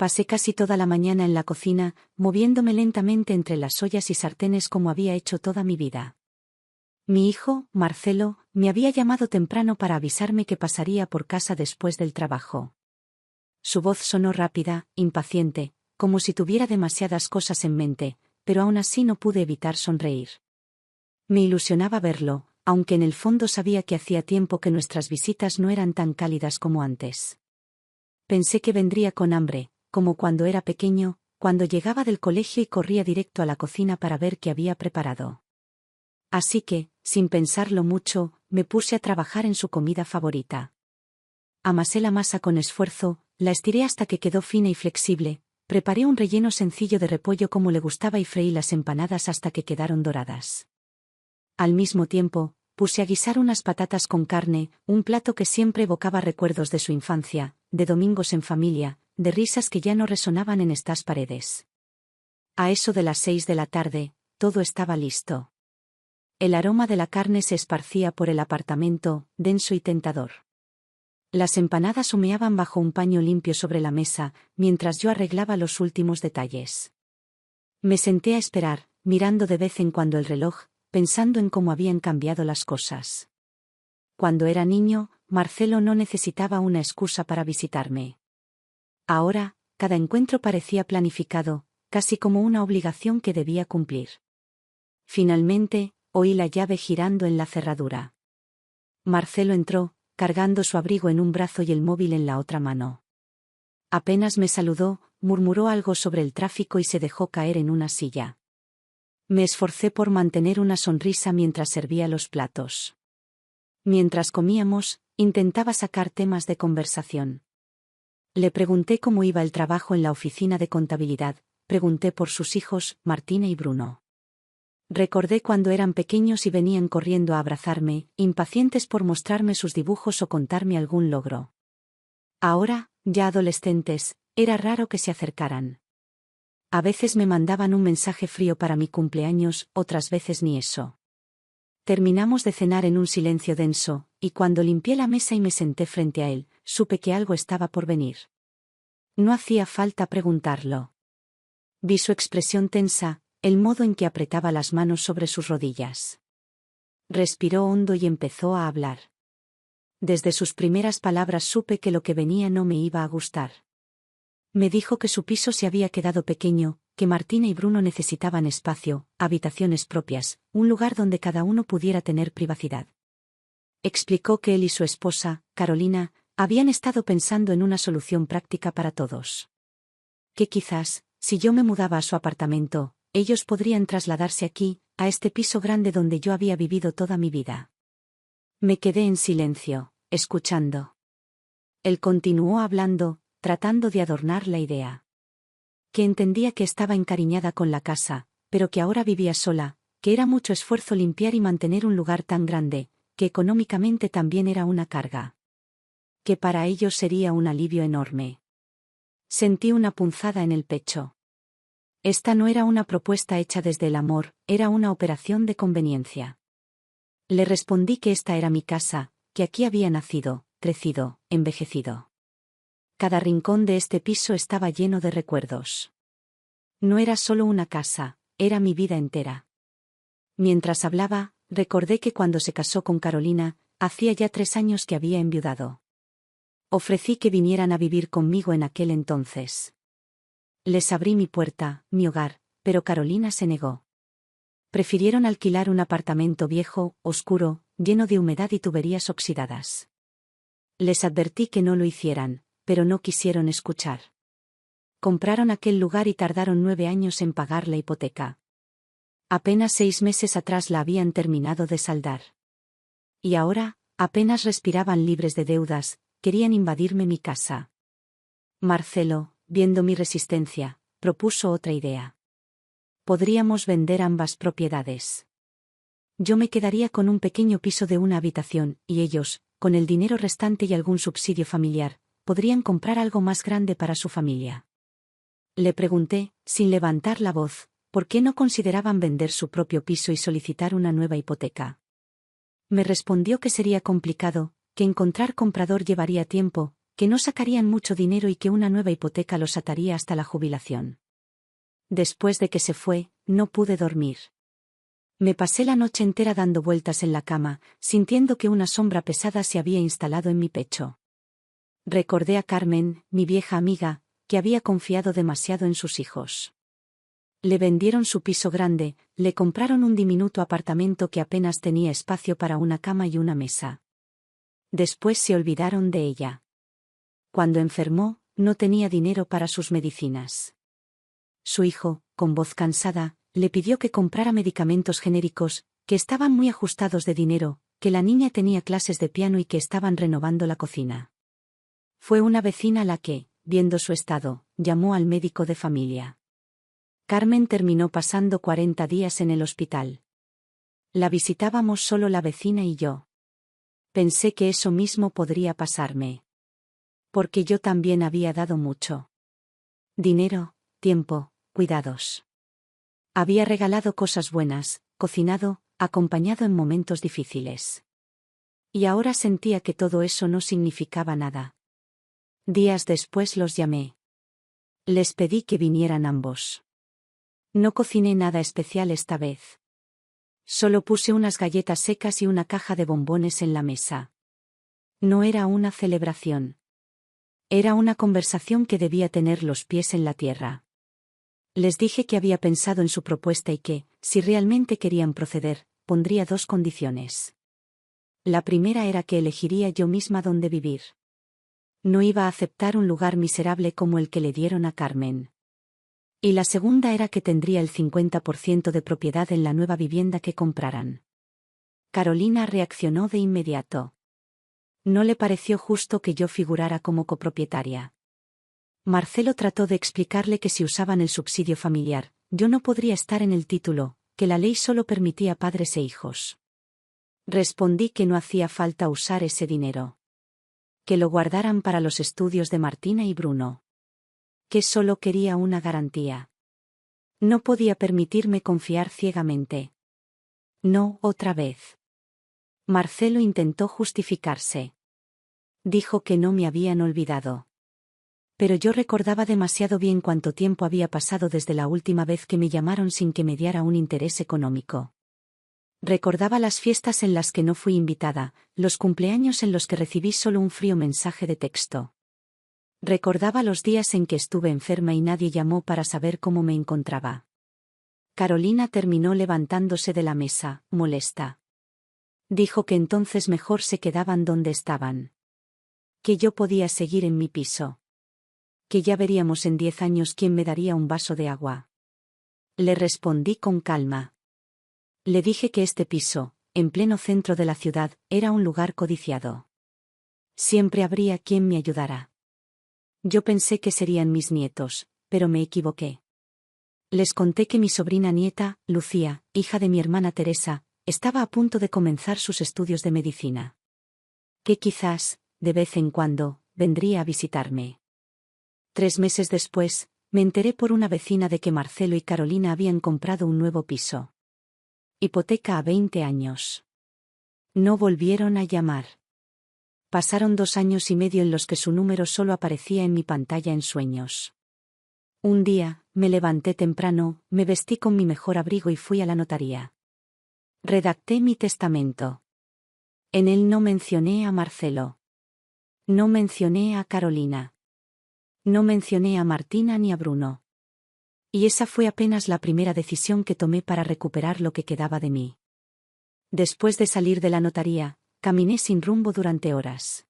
Pasé casi toda la mañana en la cocina, moviéndome lentamente entre las ollas y sartenes como había hecho toda mi vida. Mi hijo, Marcelo, me había llamado temprano para avisarme que pasaría por casa después del trabajo. Su voz sonó rápida, impaciente, como si tuviera demasiadas cosas en mente, pero aún así no pude evitar sonreír. Me ilusionaba verlo, aunque en el fondo sabía que hacía tiempo que nuestras visitas no eran tan cálidas como antes. Pensé que vendría con hambre, como cuando era pequeño, cuando llegaba del colegio y corría directo a la cocina para ver qué había preparado. Así que, sin pensarlo mucho, me puse a trabajar en su comida favorita. Amasé la masa con esfuerzo, la estiré hasta que quedó fina y flexible, preparé un relleno sencillo de repollo como le gustaba y freí las empanadas hasta que quedaron doradas. Al mismo tiempo, puse a guisar unas patatas con carne, un plato que siempre evocaba recuerdos de su infancia, de domingos en familia, de risas que ya no resonaban en estas paredes. A eso de las 6 de la tarde, todo estaba listo. El aroma de la carne se esparcía por el apartamento, denso y tentador. Las empanadas humeaban bajo un paño limpio sobre la mesa, mientras yo arreglaba los últimos detalles. Me senté a esperar, mirando de vez en cuando el reloj, pensando en cómo habían cambiado las cosas. Cuando era niño, Marcelo no necesitaba una excusa para visitarme. Ahora, cada encuentro parecía planificado, casi como una obligación que debía cumplir. Finalmente, oí la llave girando en la cerradura. Marcelo entró, cargando su abrigo en un brazo y el móvil en la otra mano. Apenas me saludó, murmuró algo sobre el tráfico y se dejó caer en una silla. Me esforcé por mantener una sonrisa mientras servía los platos. Mientras comíamos, intentaba sacar temas de conversación. Le pregunté cómo iba el trabajo en la oficina de contabilidad, pregunté por sus hijos, Martina y Bruno. Recordé cuando eran pequeños y venían corriendo a abrazarme, impacientes por mostrarme sus dibujos o contarme algún logro. Ahora, ya adolescentes, era raro que se acercaran. A veces me mandaban un mensaje frío para mi cumpleaños, otras veces ni eso. Terminamos de cenar en un silencio denso, y cuando limpié la mesa y me senté frente a él, supe que algo estaba por venir. No hacía falta preguntarlo. Vi su expresión tensa, el modo en que apretaba las manos sobre sus rodillas. Respiró hondo y empezó a hablar. Desde sus primeras palabras supe que lo que venía no me iba a gustar. Me dijo que su piso se había quedado pequeño, que Martina y Bruno necesitaban espacio, habitaciones propias, un lugar donde cada uno pudiera tener privacidad. Explicó que él y su esposa, Carolina, habían estado pensando en una solución práctica para todos. Que quizás, si yo me mudaba a su apartamento, ellos podrían trasladarse aquí, a este piso grande donde yo había vivido toda mi vida. Me quedé en silencio, escuchando. Él continuó hablando, tratando de adornar la idea. Que entendía que estaba encariñada con la casa, pero que ahora vivía sola, que era mucho esfuerzo limpiar y mantener un lugar tan grande, que económicamente también era una carga. Que para ellos sería un alivio enorme. Sentí una punzada en el pecho. Esta no era una propuesta hecha desde el amor, era una operación de conveniencia. Le respondí que esta era mi casa, que aquí había nacido, crecido, envejecido. Cada rincón de este piso estaba lleno de recuerdos. No era solo una casa, era mi vida entera. Mientras hablaba, recordé que cuando se casó con Carolina, hacía ya 3 años que había enviudado. Ofrecí que vinieran a vivir conmigo en aquel entonces. Les abrí mi puerta, mi hogar, pero Carolina se negó. Prefirieron alquilar un apartamento viejo, oscuro, lleno de humedad y tuberías oxidadas. Les advertí que no lo hicieran, pero no quisieron escuchar. Compraron aquel lugar y tardaron 9 años en pagar la hipoteca. Apenas 6 meses atrás la habían terminado de saldar. Y ahora, apenas respiraban libres de deudas, querían invadirme mi casa. Marcelo, viendo mi resistencia, propuso otra idea. Podríamos vender ambas propiedades. Yo me quedaría con un pequeño piso de una habitación, y ellos, con el dinero restante y algún subsidio familiar, podrían comprar algo más grande para su familia. Le pregunté, sin levantar la voz, por qué no consideraban vender su propio piso y solicitar una nueva hipoteca. Me respondió que sería complicado, que encontrar comprador llevaría tiempo, que no sacarían mucho dinero y que una nueva hipoteca los ataría hasta la jubilación. Después de que se fue, no pude dormir. Me pasé la noche entera dando vueltas en la cama, sintiendo que una sombra pesada se había instalado en mi pecho. Recordé a Carmen, mi vieja amiga, que había confiado demasiado en sus hijos. Le vendieron su piso grande, le compraron un diminuto apartamento que apenas tenía espacio para una cama y una mesa. Después se olvidaron de ella. Cuando enfermó, no tenía dinero para sus medicinas. Su hijo, con voz cansada, le pidió que comprara medicamentos genéricos, que estaban muy ajustados de dinero, que la niña tenía clases de piano y que estaban renovando la cocina. Fue una vecina la que, viendo su estado, llamó al médico de familia. Carmen terminó pasando 40 días en el hospital. La visitábamos solo la vecina y yo. Pensé que eso mismo podría pasarme. Porque yo también había dado mucho. Dinero, tiempo, cuidados. Había regalado cosas buenas, cocinado, acompañado en momentos difíciles. Y ahora sentía que todo eso no significaba nada. Días después los llamé. Les pedí que vinieran ambos. No cociné nada especial esta vez. Solo puse unas galletas secas y una caja de bombones en la mesa. No era una celebración. Era una conversación que debía tener los pies en la tierra. Les dije que había pensado en su propuesta y que, si realmente querían proceder, pondría 2 condiciones. La primera era que elegiría yo misma dónde vivir. No iba a aceptar un lugar miserable como el que le dieron a Carmen. Y la segunda era que tendría el 50% de propiedad en la nueva vivienda que compraran. Carolina reaccionó de inmediato. No le pareció justo que yo figurara como copropietaria. Marcelo trató de explicarle que si usaban el subsidio familiar, yo no podría estar en el título, que la ley solo permitía padres e hijos. Respondí que no hacía falta usar ese dinero. Que lo guardaran para los estudios de Martina y Bruno. Que solo quería una garantía. No podía permitirme confiar ciegamente. No, otra vez. Marcelo intentó justificarse. Dijo que no me habían olvidado. Pero yo recordaba demasiado bien cuánto tiempo había pasado desde la última vez que me llamaron sin que me diera un interés económico. Recordaba las fiestas en las que no fui invitada, los cumpleaños en los que recibí solo un frío mensaje de texto. Recordaba los días en que estuve enferma y nadie llamó para saber cómo me encontraba. Carolina terminó levantándose de la mesa, molesta. Dijo que entonces mejor se quedaban donde estaban. Que yo podía seguir en mi piso. Que ya veríamos en 10 años quién me daría un vaso de agua. Le respondí con calma. Le dije que este piso, en pleno centro de la ciudad, era un lugar codiciado. Siempre habría quien me ayudara. Yo pensé que serían mis nietos, pero me equivoqué. Les conté que mi sobrina nieta, Lucía, hija de mi hermana Teresa, estaba a punto de comenzar sus estudios de medicina. Que quizás, de vez en cuando, vendría a visitarme. 3 meses después, me enteré por una vecina de que Marcelo y Carolina habían comprado un nuevo piso. Hipoteca a 20 años. No volvieron a llamar. Pasaron 2 años y medio en los que su número solo aparecía en mi pantalla en sueños. Un día, me levanté temprano, me vestí con mi mejor abrigo y fui a la notaría. Redacté mi testamento. En él no mencioné a Marcelo. No mencioné a Carolina. No mencioné a Martina ni a Bruno. Y esa fue apenas la primera decisión que tomé para recuperar lo que quedaba de mí. Después de salir de la notaría, caminé sin rumbo durante horas.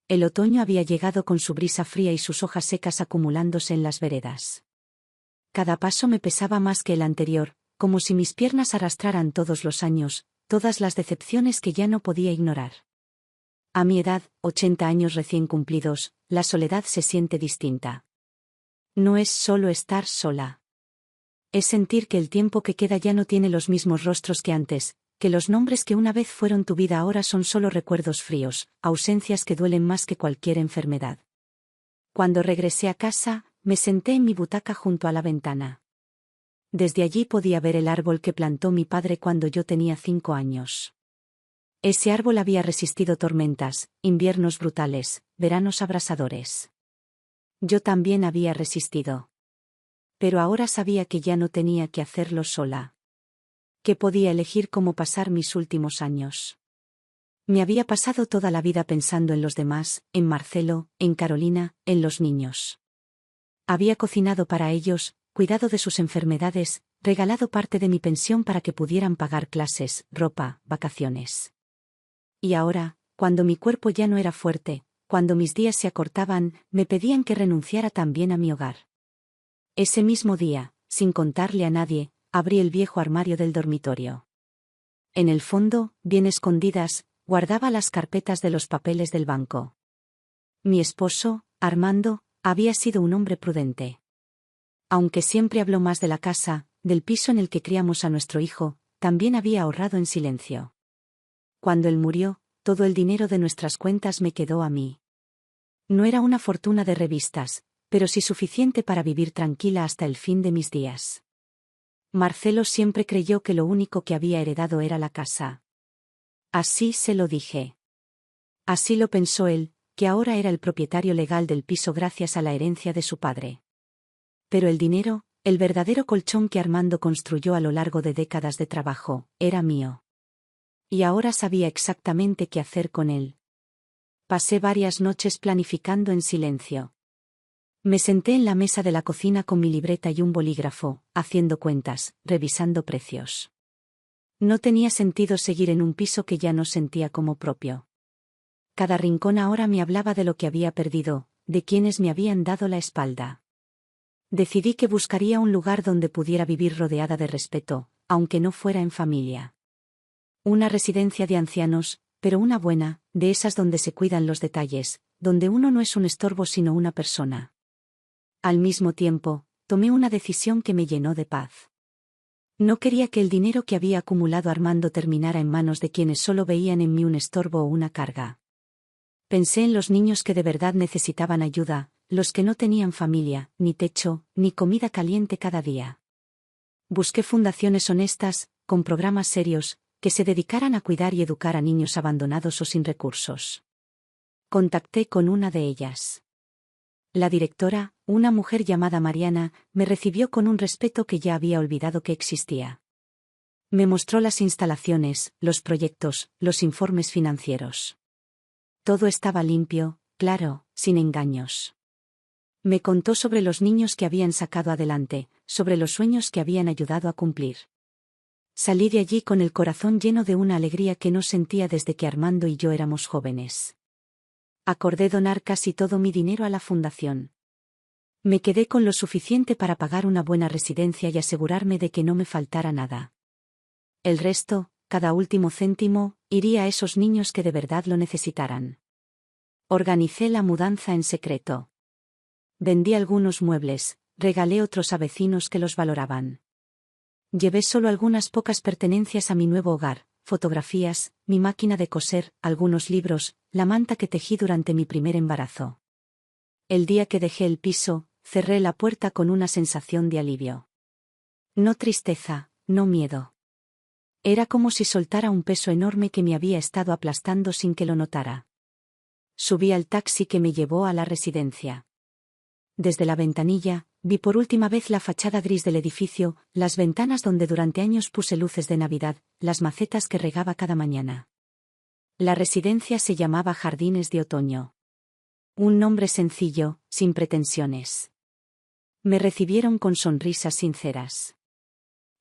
El otoño había llegado con su brisa fría y sus hojas secas acumulándose en las veredas. Cada paso me pesaba más que el anterior, como si mis piernas arrastraran todos los años, todas las decepciones que ya no podía ignorar. A mi edad, 80 años recién cumplidos, la soledad se siente distinta. No es solo estar sola. Es sentir que el tiempo que queda ya no tiene los mismos rostros que antes, que los nombres que una vez fueron tu vida ahora son solo recuerdos fríos, ausencias que duelen más que cualquier enfermedad. Cuando regresé a casa, me senté en mi butaca junto a la ventana. Desde allí podía ver el árbol que plantó mi padre cuando yo tenía 5 años. Ese árbol había resistido tormentas, inviernos brutales, veranos abrasadores. Yo también había resistido. Pero ahora sabía que ya no tenía que hacerlo sola. Que podía elegir cómo pasar mis últimos años. Me había pasado toda la vida pensando en los demás, en Marcelo, en Carolina, en los niños. Había cocinado para ellos, cuidado de sus enfermedades, regalado parte de mi pensión para que pudieran pagar clases, ropa, vacaciones. Y ahora, cuando mi cuerpo ya no era fuerte, cuando mis días se acortaban, me pedían que renunciara también a mi hogar. Ese mismo día, sin contarle a nadie, abrí el viejo armario del dormitorio. En el fondo, bien escondidas, guardaba las carpetas de los papeles del banco. Mi esposo, Armando, había sido un hombre prudente. Aunque siempre habló más de la casa, del piso en el que criamos a nuestro hijo, también había ahorrado en silencio. Cuando él murió, todo el dinero de nuestras cuentas me quedó a mí. No era una fortuna de revistas, pero sí suficiente para vivir tranquila hasta el fin de mis días. Marcelo siempre creyó que lo único que había heredado era la casa. Así se lo dije. Así lo pensó él, que ahora era el propietario legal del piso gracias a la herencia de su padre. Pero el dinero, el verdadero colchón que Armando construyó a lo largo de décadas de trabajo, era mío. Y ahora sabía exactamente qué hacer con él. Pasé varias noches planificando en silencio. Me senté en la mesa de la cocina con mi libreta y un bolígrafo, haciendo cuentas, revisando precios. No tenía sentido seguir en un piso que ya no sentía como propio. Cada rincón ahora me hablaba de lo que había perdido, de quienes me habían dado la espalda. Decidí que buscaría un lugar donde pudiera vivir rodeada de respeto, aunque no fuera en familia. Una residencia de ancianos, pero una buena, de esas donde se cuidan los detalles, donde uno no es un estorbo sino una persona. Al mismo tiempo, tomé una decisión que me llenó de paz. No quería que el dinero que había acumulado Armando terminara en manos de quienes solo veían en mí un estorbo o una carga. Pensé en los niños que de verdad necesitaban ayuda, los que no tenían familia, ni techo, ni comida caliente cada día. Busqué fundaciones honestas, con programas serios, que se dedicaran a cuidar y educar a niños abandonados o sin recursos. Contacté con una de ellas. La directora, una mujer llamada Mariana, me recibió con un respeto que ya había olvidado que existía. Me mostró las instalaciones, los proyectos, los informes financieros. Todo estaba limpio, claro, sin engaños. Me contó sobre los niños que habían sacado adelante, sobre los sueños que habían ayudado a cumplir. Salí de allí con el corazón lleno de una alegría que no sentía desde que Armando y yo éramos jóvenes. Acordé donar casi todo mi dinero a la fundación. Me quedé con lo suficiente para pagar una buena residencia y asegurarme de que no me faltara nada. El resto, cada último céntimo, iría a esos niños que de verdad lo necesitaran. Organicé la mudanza en secreto. Vendí algunos muebles, regalé otros a vecinos que los valoraban. Llevé solo algunas pocas pertenencias a mi nuevo hogar, fotografías, mi máquina de coser, algunos libros, la manta que tejí durante mi primer embarazo. El día que dejé el piso, cerré la puerta con una sensación de alivio. No tristeza, no miedo. Era como si soltara un peso enorme que me había estado aplastando sin que lo notara. Subí al taxi que me llevó a la residencia. Desde la ventanilla, vi por última vez la fachada gris del edificio, las ventanas donde durante años puse luces de Navidad, las macetas que regaba cada mañana. La residencia se llamaba Jardines de Otoño. Un nombre sencillo, sin pretensiones. Me recibieron con sonrisas sinceras.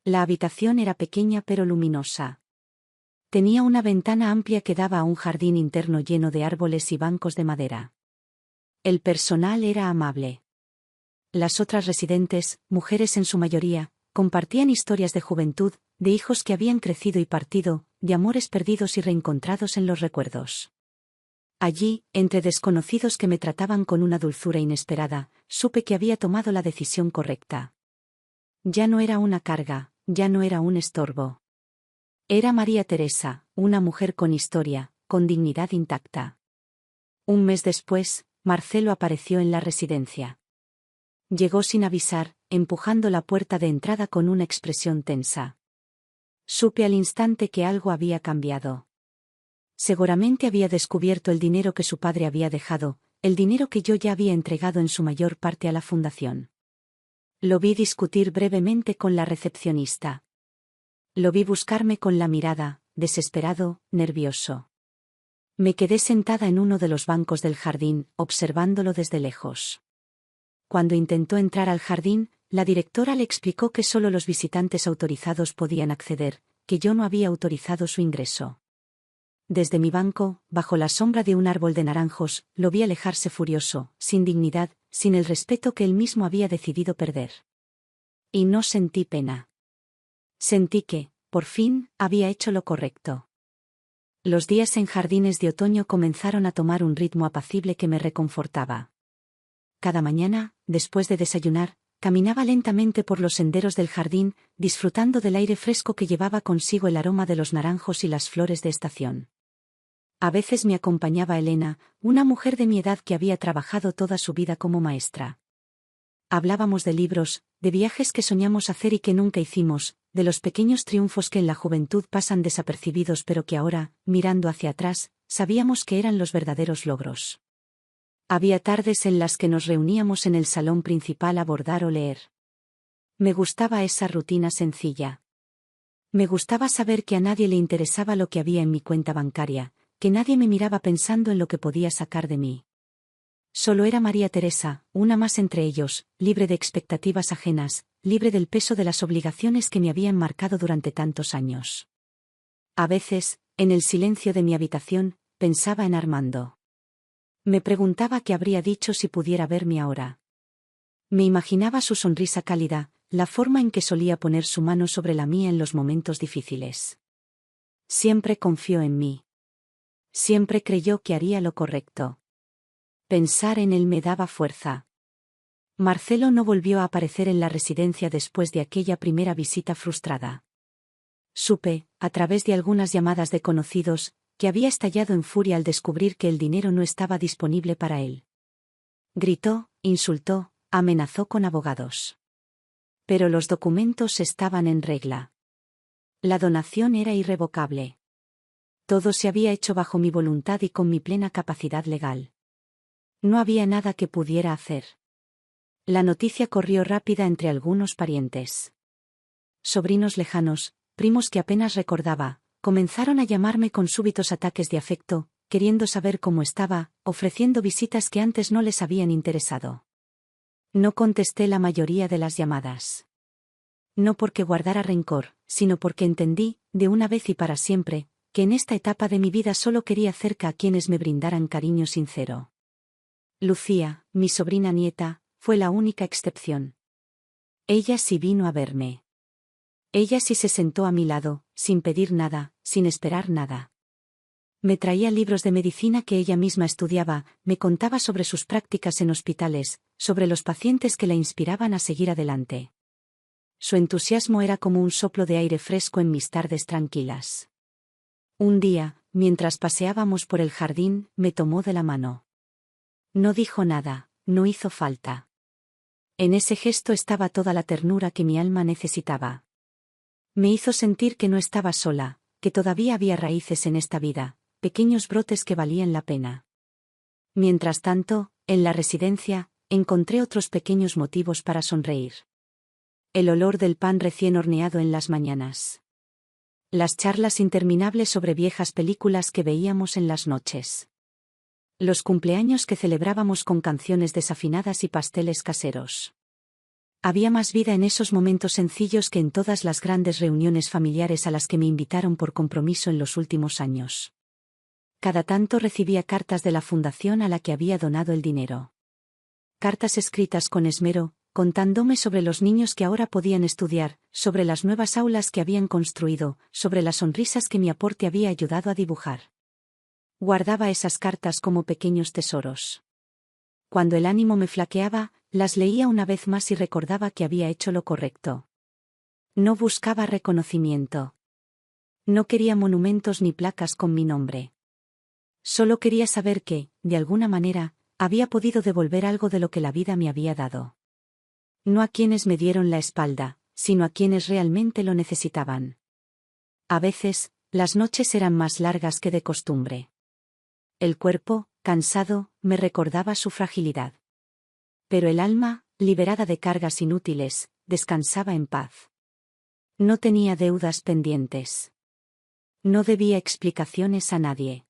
La habitación era pequeña pero luminosa. Tenía una ventana amplia que daba a un jardín interno lleno de árboles y bancos de madera. El personal era amable. Las otras residentes, mujeres en su mayoría, compartían historias de juventud, de hijos que habían crecido y partido, de amores perdidos y reencontrados en los recuerdos. Allí, entre desconocidos que me trataban con una dulzura inesperada, supe que había tomado la decisión correcta. Ya no era una carga, ya no era un estorbo. Era María Teresa, una mujer con historia, con dignidad intacta. Un mes después, Marcelo apareció en la residencia. Llegó sin avisar, empujando la puerta de entrada con una expresión tensa. Supe al instante que algo había cambiado. Seguramente había descubierto el dinero que su padre había dejado, el dinero que yo ya había entregado en su mayor parte a la fundación. Lo vi discutir brevemente con la recepcionista. Lo vi buscarme con la mirada, desesperado, nervioso. Me quedé sentada en uno de los bancos del jardín, observándolo desde lejos. Cuando intentó entrar al jardín, la directora le explicó que solo los visitantes autorizados podían acceder, que yo no había autorizado su ingreso. Desde mi banco, bajo la sombra de un árbol de naranjos, lo vi alejarse furioso, sin dignidad, sin el respeto que él mismo había decidido perder. Y no sentí pena. Sentí que, por fin, había hecho lo correcto. Los días en jardines de otoño comenzaron a tomar un ritmo apacible que me reconfortaba. Cada mañana, después de desayunar, caminaba lentamente por los senderos del jardín, disfrutando del aire fresco que llevaba consigo el aroma de los naranjos y las flores de estación. A veces me acompañaba Elena, una mujer de mi edad que había trabajado toda su vida como maestra. Hablábamos de libros, de viajes que soñamos hacer y que nunca hicimos, de los pequeños triunfos que en la juventud pasan desapercibidos pero que ahora, mirando hacia atrás, sabíamos que eran los verdaderos logros. Había tardes en las que nos reuníamos en el salón principal a bordar o leer. Me gustaba esa rutina sencilla. Me gustaba saber que a nadie le interesaba lo que había en mi cuenta bancaria, que nadie me miraba pensando en lo que podía sacar de mí. Solo era María Teresa, una más entre ellos, libre de expectativas ajenas, libre del peso de las obligaciones que me habían marcado durante tantos años. A veces, en el silencio de mi habitación, pensaba en Armando. Me preguntaba qué habría dicho si pudiera verme ahora. Me imaginaba su sonrisa cálida, la forma en que solía poner su mano sobre la mía en los momentos difíciles. Siempre confió en mí. Siempre creyó que haría lo correcto. Pensar en él me daba fuerza. Marcelo no volvió a aparecer en la residencia después de aquella primera visita frustrada. Supe, a través de algunas llamadas de conocidos, que había estallado en furia al descubrir que el dinero no estaba disponible para él. Gritó, insultó, amenazó con abogados. Pero los documentos estaban en regla. La donación era irrevocable. Todo se había hecho bajo mi voluntad y con mi plena capacidad legal. No había nada que pudiera hacer. La noticia corrió rápida entre algunos parientes. Sobrinos lejanos, primos que apenas recordaba, comenzaron a llamarme con súbitos ataques de afecto, queriendo saber cómo estaba, ofreciendo visitas que antes no les habían interesado. No contesté la mayoría de las llamadas. No porque guardara rencor, sino porque entendí, de una vez y para siempre, que en esta etapa de mi vida solo quería cerca a quienes me brindaran cariño sincero. Lucía, mi sobrina nieta, fue la única excepción. Ella sí vino a verme. Ella sí se sentó a mi lado, sin pedir nada, sin esperar nada. Me traía libros de medicina que ella misma estudiaba, me contaba sobre sus prácticas en hospitales, sobre los pacientes que la inspiraban a seguir adelante. Su entusiasmo era como un soplo de aire fresco en mis tardes tranquilas. Un día, mientras paseábamos por el jardín, me tomó de la mano. No dijo nada, no hizo falta. En ese gesto estaba toda la ternura que mi alma necesitaba. Me hizo sentir que no estaba sola, que todavía había raíces en esta vida, pequeños brotes que valían la pena. Mientras tanto, en la residencia, encontré otros pequeños motivos para sonreír. El olor del pan recién horneado en las mañanas. Las charlas interminables sobre viejas películas que veíamos en las noches. Los cumpleaños que celebrábamos con canciones desafinadas y pasteles caseros. Había más vida en esos momentos sencillos que en todas las grandes reuniones familiares a las que me invitaron por compromiso en los últimos años. Cada tanto recibía cartas de la fundación a la que había donado el dinero. Cartas escritas con esmero, contándome sobre los niños que ahora podían estudiar, sobre las nuevas aulas que habían construido, sobre las sonrisas que mi aporte había ayudado a dibujar. Guardaba esas cartas como pequeños tesoros. Cuando el ánimo me flaqueaba, las leía una vez más y recordaba que había hecho lo correcto. No buscaba reconocimiento. No quería monumentos ni placas con mi nombre. Solo quería saber que, de alguna manera, había podido devolver algo de lo que la vida me había dado. No a quienes me dieron la espalda, sino a quienes realmente lo necesitaban. A veces, Las noches eran más largas que de costumbre. El cuerpo, cansado, me recordaba su fragilidad. Pero el alma, liberada de cargas inútiles, descansaba en paz. No tenía deudas pendientes. No debía explicaciones a nadie.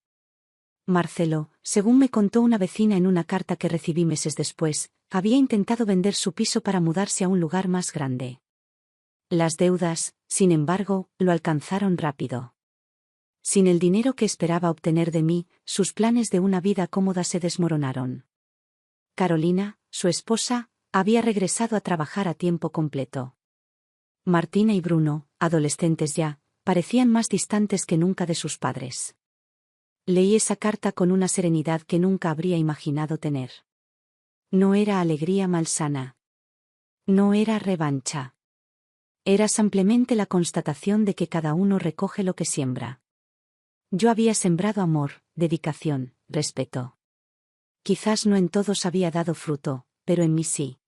Marcelo, según me contó una vecina en una carta que recibí meses después, había intentado vender su piso para mudarse a un lugar más grande. Las deudas, sin embargo, lo alcanzaron rápido. Sin el dinero que esperaba obtener de mí, sus planes de una vida cómoda se desmoronaron. Carolina, su esposa, había regresado a trabajar a tiempo completo. Martina y Bruno, adolescentes ya, parecían más distantes que nunca de sus padres. Leí esa carta con una serenidad que nunca habría imaginado tener. No era alegría malsana. No era revancha. Era simplemente la constatación de que cada uno recoge lo que siembra. Yo había sembrado amor, dedicación, respeto. Quizás no en todos había dado fruto, pero en mí sí.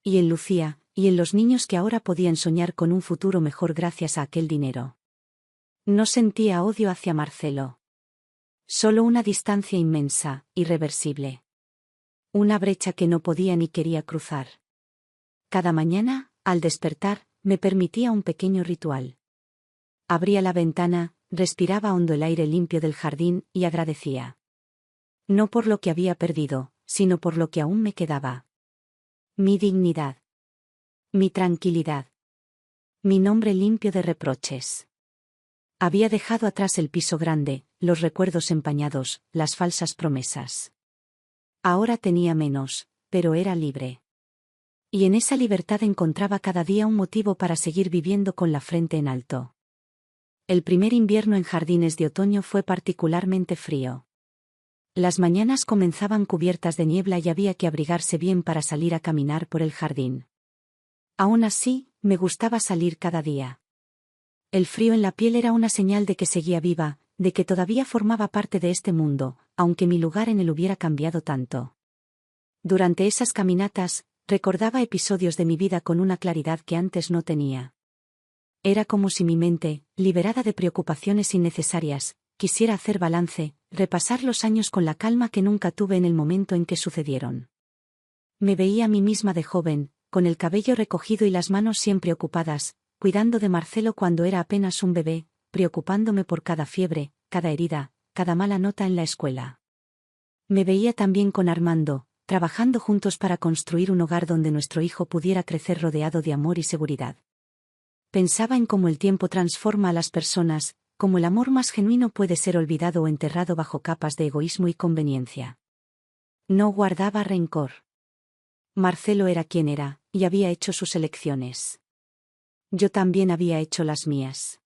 Y en Lucía, y en los niños que ahora podían soñar con un futuro mejor gracias a aquel dinero. No sentía odio hacia Marcelo. Solo una distancia inmensa, irreversible. Una brecha que no podía ni quería cruzar. Cada mañana, al despertar, me permitía un pequeño ritual. Abría la ventana, respiraba hondo el aire limpio del jardín y agradecía. No por lo que había perdido, sino por lo que aún me quedaba. Mi dignidad. Mi tranquilidad. Mi nombre limpio de reproches. Había dejado atrás el piso grande, los recuerdos empañados, las falsas promesas. Ahora tenía menos, pero era libre. Y en esa libertad encontraba cada día un motivo para seguir viviendo con la frente en alto. El primer invierno en Jardines de Otoño fue particularmente frío. Las mañanas comenzaban cubiertas de niebla y había que abrigarse bien para salir a caminar por el jardín. Aún así, me gustaba salir cada día. El frío en la piel era una señal de que seguía viva, de que todavía formaba parte de este mundo, aunque mi lugar en él hubiera cambiado tanto. Durante esas caminatas, recordaba episodios de mi vida con una claridad que antes no tenía. Era como si mi mente, liberada de preocupaciones innecesarias, quisiera hacer balance, repasar los años con la calma que nunca tuve en el momento en que sucedieron. Me veía a mí misma de joven, con el cabello recogido y las manos siempre ocupadas, cuidando de Marcelo cuando era apenas un bebé, preocupándome por cada fiebre, cada herida, cada mala nota en la escuela. Me veía también con Armando, trabajando juntos para construir un hogar donde nuestro hijo pudiera crecer rodeado de amor y seguridad. Pensaba en cómo el tiempo transforma a las personas, cómo el amor más genuino puede ser olvidado o enterrado bajo capas de egoísmo y conveniencia. No guardaba rencor. Marcelo era quien era, y había hecho sus elecciones. Yo también había hecho las mías.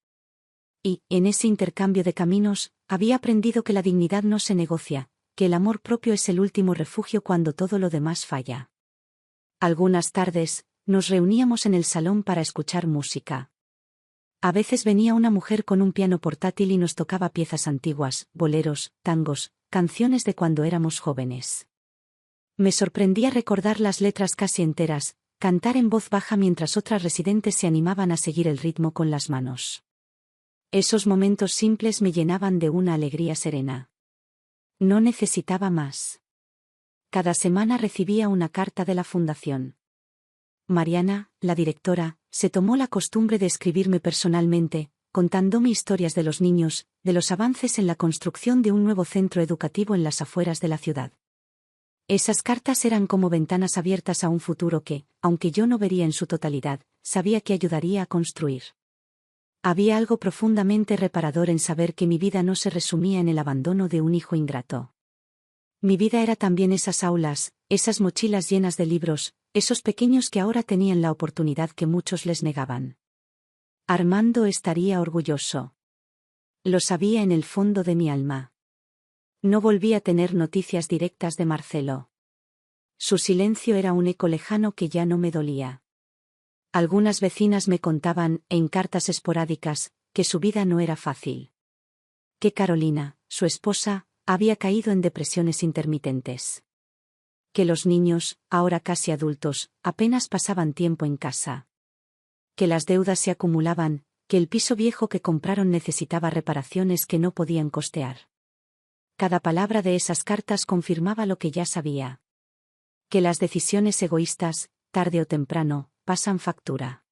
Y, en ese intercambio de caminos, había aprendido que la dignidad no se negocia, que el amor propio es el último refugio cuando todo lo demás falla. Algunas tardes, nos reuníamos en el salón para escuchar música. A veces venía una mujer con un piano portátil y nos tocaba piezas antiguas, boleros, tangos, canciones de cuando éramos jóvenes. Me sorprendía recordar las letras casi enteras, cantar en voz baja mientras otras residentes se animaban a seguir el ritmo con las manos. Esos momentos simples me llenaban de una alegría serena. No necesitaba más. Cada semana recibía una carta de la fundación. Mariana, la directora, se tomó la costumbre de escribirme personalmente, contándome historias de los niños, de los avances en la construcción de un nuevo centro educativo en las afueras de la ciudad. Esas cartas eran como ventanas abiertas a un futuro que, aunque yo no vería en su totalidad, sabía que ayudaría a construir. Había algo profundamente reparador en saber que mi vida no se resumía en el abandono de un hijo ingrato. Mi vida era también esas aulas, esas mochilas llenas de libros, esos pequeños que ahora tenían la oportunidad que muchos les negaban. Armando estaría orgulloso. Lo sabía en el fondo de mi alma. No volví a tener noticias directas de Marcelo. Su silencio era un eco lejano que ya no me dolía. Algunas vecinas me contaban, en cartas esporádicas, que su vida no era fácil. Que Carolina, su esposa, había caído en depresiones intermitentes. Que los niños, ahora casi adultos, apenas pasaban tiempo en casa. Que las deudas se acumulaban, que el piso viejo que compraron necesitaba reparaciones que no podían costear. Cada palabra de esas cartas confirmaba lo que ya sabía. Que las decisiones egoístas, tarde o temprano, pasan factura.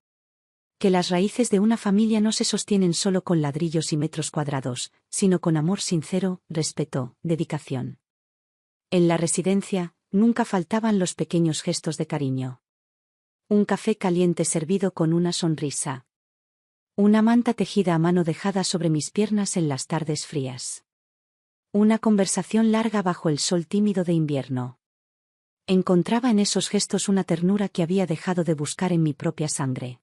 Que las raíces de una familia no se sostienen solo con ladrillos y metros cuadrados, sino con amor sincero, respeto, dedicación. En la residencia, nunca faltaban los pequeños gestos de cariño. Un café caliente servido con una sonrisa. Una manta tejida a mano dejada sobre mis piernas en las tardes frías. Una conversación larga bajo el sol tímido de invierno. Encontraba en esos gestos una ternura que había dejado de buscar en mi propia sangre.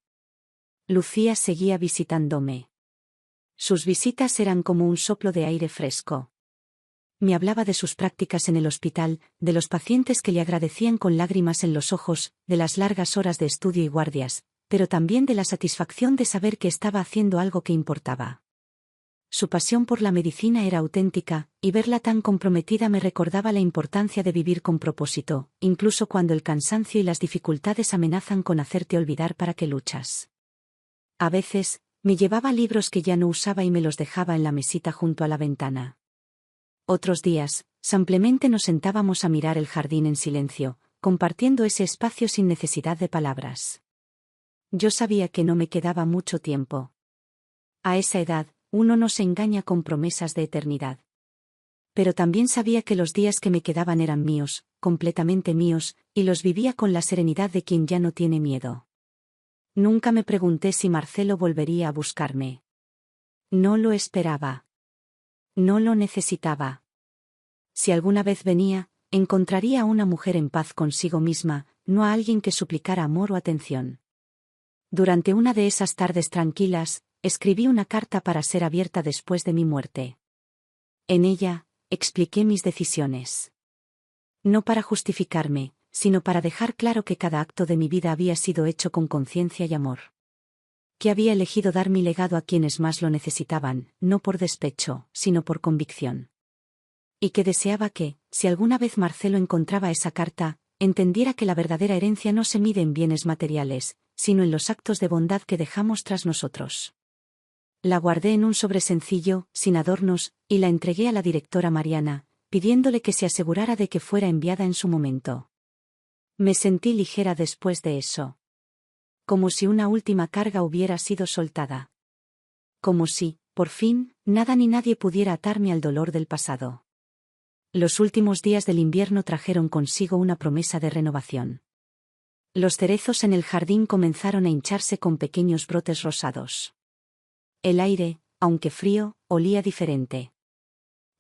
Lucía seguía visitándome. Sus visitas eran como un soplo de aire fresco. Me hablaba de sus prácticas en el hospital, de los pacientes que le agradecían con lágrimas en los ojos, de las largas horas de estudio y guardias, pero también de la satisfacción de saber que estaba haciendo algo que importaba. Su pasión por la medicina era auténtica, y verla tan comprometida me recordaba la importancia de vivir con propósito, incluso cuando el cansancio y las dificultades amenazan con hacerte olvidar para qué luchas. A veces, me llevaba libros que ya no usaba y me los dejaba en la mesita junto a la ventana. Otros días, simplemente nos sentábamos a mirar el jardín en silencio, compartiendo ese espacio sin necesidad de palabras. Yo sabía que no me quedaba mucho tiempo. A esa edad, uno no se engaña con promesas de eternidad. Pero también sabía que los días que me quedaban eran míos, completamente míos, y los vivía con la serenidad de quien ya no tiene miedo. Nunca me pregunté si Marcelo volvería a buscarme. No lo esperaba. No lo necesitaba. Si alguna vez venía, encontraría a una mujer en paz consigo misma, no a alguien que suplicara amor o atención. Durante una de esas tardes tranquilas, escribí una carta para ser abierta después de mi muerte. En ella, expliqué mis decisiones. No para justificarme, sino para dejar claro que cada acto de mi vida había sido hecho con conciencia y amor. Que había elegido dar mi legado a quienes más lo necesitaban, no por despecho, sino por convicción. Y que deseaba que, si alguna vez Marcelo encontraba esa carta, entendiera que la verdadera herencia no se mide en bienes materiales, sino en los actos de bondad que dejamos tras nosotros. La guardé en un sobre sencillo, sin adornos, y la entregué a la directora Mariana, pidiéndole que se asegurara de que fuera enviada en su momento. Me sentí ligera después de eso. Como si una última carga hubiera sido soltada. Como si, por fin, nada ni nadie pudiera atarme al dolor del pasado. Los últimos días del invierno trajeron consigo una promesa de renovación. Los cerezos en el jardín comenzaron a hincharse con pequeños brotes rosados. El aire, aunque frío, olía diferente.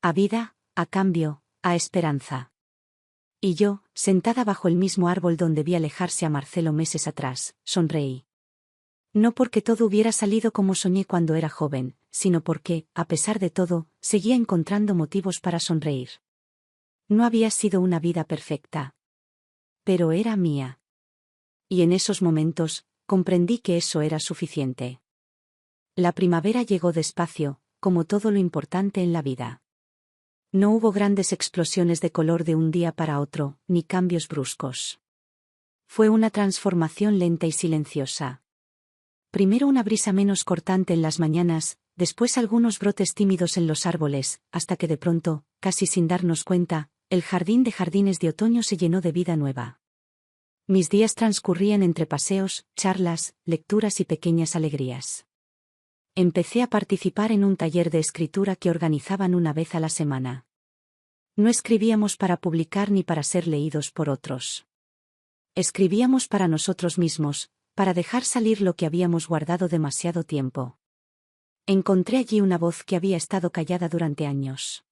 A vida, a cambio, a esperanza. Y yo, sentada bajo el mismo árbol donde vi alejarse a Marcelo meses atrás, sonreí. No porque todo hubiera salido como soñé cuando era joven, sino porque, a pesar de todo, seguía encontrando motivos para sonreír. No había sido una vida perfecta. Pero era mía. Y en esos momentos, comprendí que eso era suficiente. La primavera llegó despacio, como todo lo importante en la vida. No hubo grandes explosiones de color de un día para otro, ni cambios bruscos. Fue una transformación lenta y silenciosa. Primero una brisa menos cortante en las mañanas, después algunos brotes tímidos en los árboles, hasta que de pronto, casi sin darnos cuenta, el jardín de jardines de otoño se llenó de vida nueva. Mis días transcurrían entre paseos, charlas, lecturas y pequeñas alegrías. Empecé a participar en un taller de escritura que organizaban una vez a la semana. No escribíamos para publicar ni para ser leídos por otros. Escribíamos para nosotros mismos, para dejar salir lo que habíamos guardado demasiado tiempo. Encontré allí una voz que había estado callada durante años.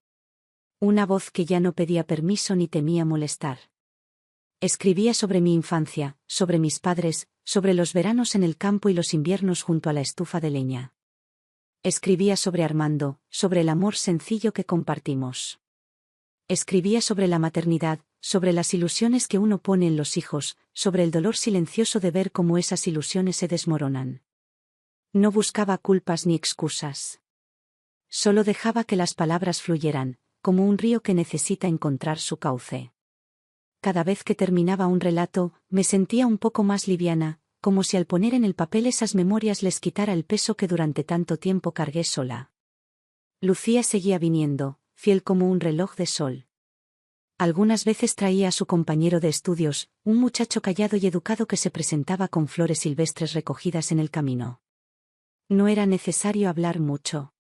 Una voz que ya no pedía permiso ni temía molestar. Escribía sobre mi infancia, sobre mis padres, sobre los veranos en el campo y los inviernos junto a la estufa de leña. Escribía sobre Armando, sobre el amor sencillo que compartimos. Escribía sobre la maternidad, sobre las ilusiones que uno pone en los hijos, sobre el dolor silencioso de ver cómo esas ilusiones se desmoronan. No buscaba culpas ni excusas. Solo dejaba que las palabras fluyeran, como un río que necesita encontrar su cauce. Cada vez que terminaba un relato, me sentía un poco más liviana, como si al poner en el papel esas memorias les quitara el peso que durante tanto tiempo cargué sola. Lucía seguía viniendo, fiel como un reloj de sol. Algunas veces traía a su compañero de estudios, un muchacho callado y educado que se presentaba con flores silvestres recogidas en el camino. No era necesario hablar mucho.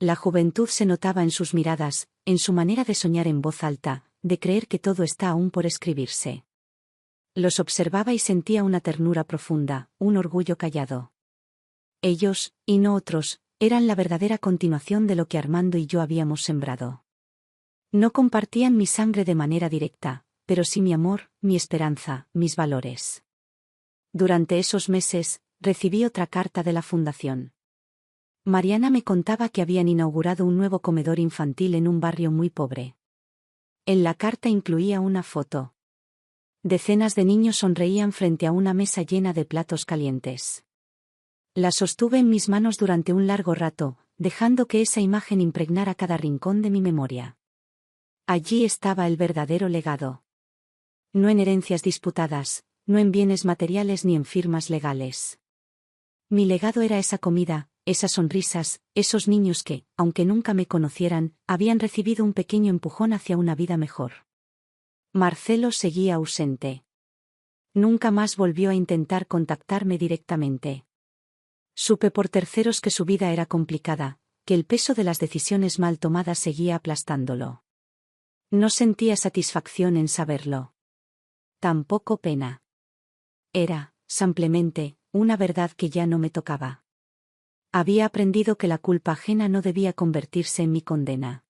La juventud se notaba en sus miradas, en su manera de soñar en voz alta, de creer que todo está aún por escribirse. Los observaba y sentía una ternura profunda, un orgullo callado. Ellos, y no otros, eran la verdadera continuación de lo que Armando y yo habíamos sembrado. No compartían mi sangre de manera directa, pero sí mi amor, mi esperanza, mis valores. Durante esos meses, recibí otra carta de la fundación. Mariana me contaba que habían inaugurado un nuevo comedor infantil en un barrio muy pobre. En la carta incluía una foto. Decenas de niños sonreían frente a una mesa llena de platos calientes. La sostuve en mis manos durante un largo rato, dejando que esa imagen impregnara cada rincón de mi memoria. Allí estaba el verdadero legado. No en herencias disputadas, no en bienes materiales ni en firmas legales. Mi legado era esa comida, esas sonrisas, esos niños que, aunque nunca me conocieran, habían recibido un pequeño empujón hacia una vida mejor. Marcelo seguía ausente. Nunca más volvió a intentar contactarme directamente. Supe por terceros que su vida era complicada, que el peso de las decisiones mal tomadas seguía aplastándolo. No sentía satisfacción en saberlo. Tampoco pena. Era, simplemente, una verdad que ya no me tocaba. Había aprendido que la culpa ajena no debía convertirse en mi condena.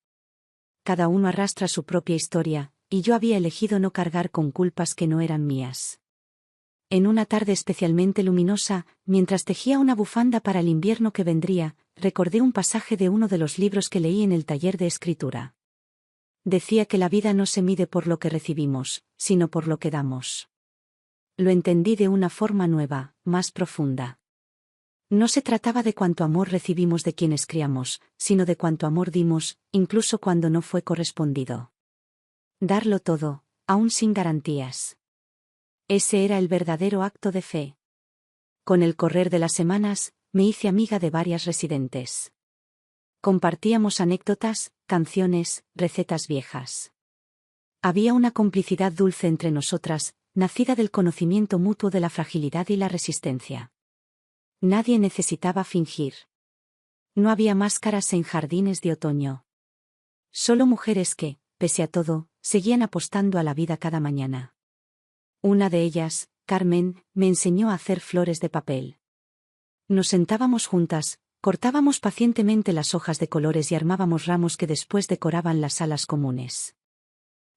Cada uno arrastra su propia historia, y yo había elegido no cargar con culpas que no eran mías. En una tarde especialmente luminosa, mientras tejía una bufanda para el invierno que vendría, recordé un pasaje de uno de los libros que leí en el taller de escritura. Decía que la vida no se mide por lo que recibimos, sino por lo que damos. Lo entendí de una forma nueva, más profunda. No se trataba de cuánto amor recibimos de quienes criamos, sino de cuánto amor dimos, incluso cuando no fue correspondido. Darlo todo, aún sin garantías. Ese era el verdadero acto de fe. Con el correr de las semanas, me hice amiga de varias residentes. Compartíamos anécdotas, canciones, recetas viejas. Había una complicidad dulce entre nosotras, nacida del conocimiento mutuo de la fragilidad y la resistencia. Nadie necesitaba fingir. No había máscaras en jardines de otoño. Solo mujeres que, pese a todo, seguían apostando a la vida cada mañana. Una de ellas, Carmen, me enseñó a hacer flores de papel. Nos sentábamos juntas, cortábamos pacientemente las hojas de colores y armábamos ramos que después decoraban las salas comunes.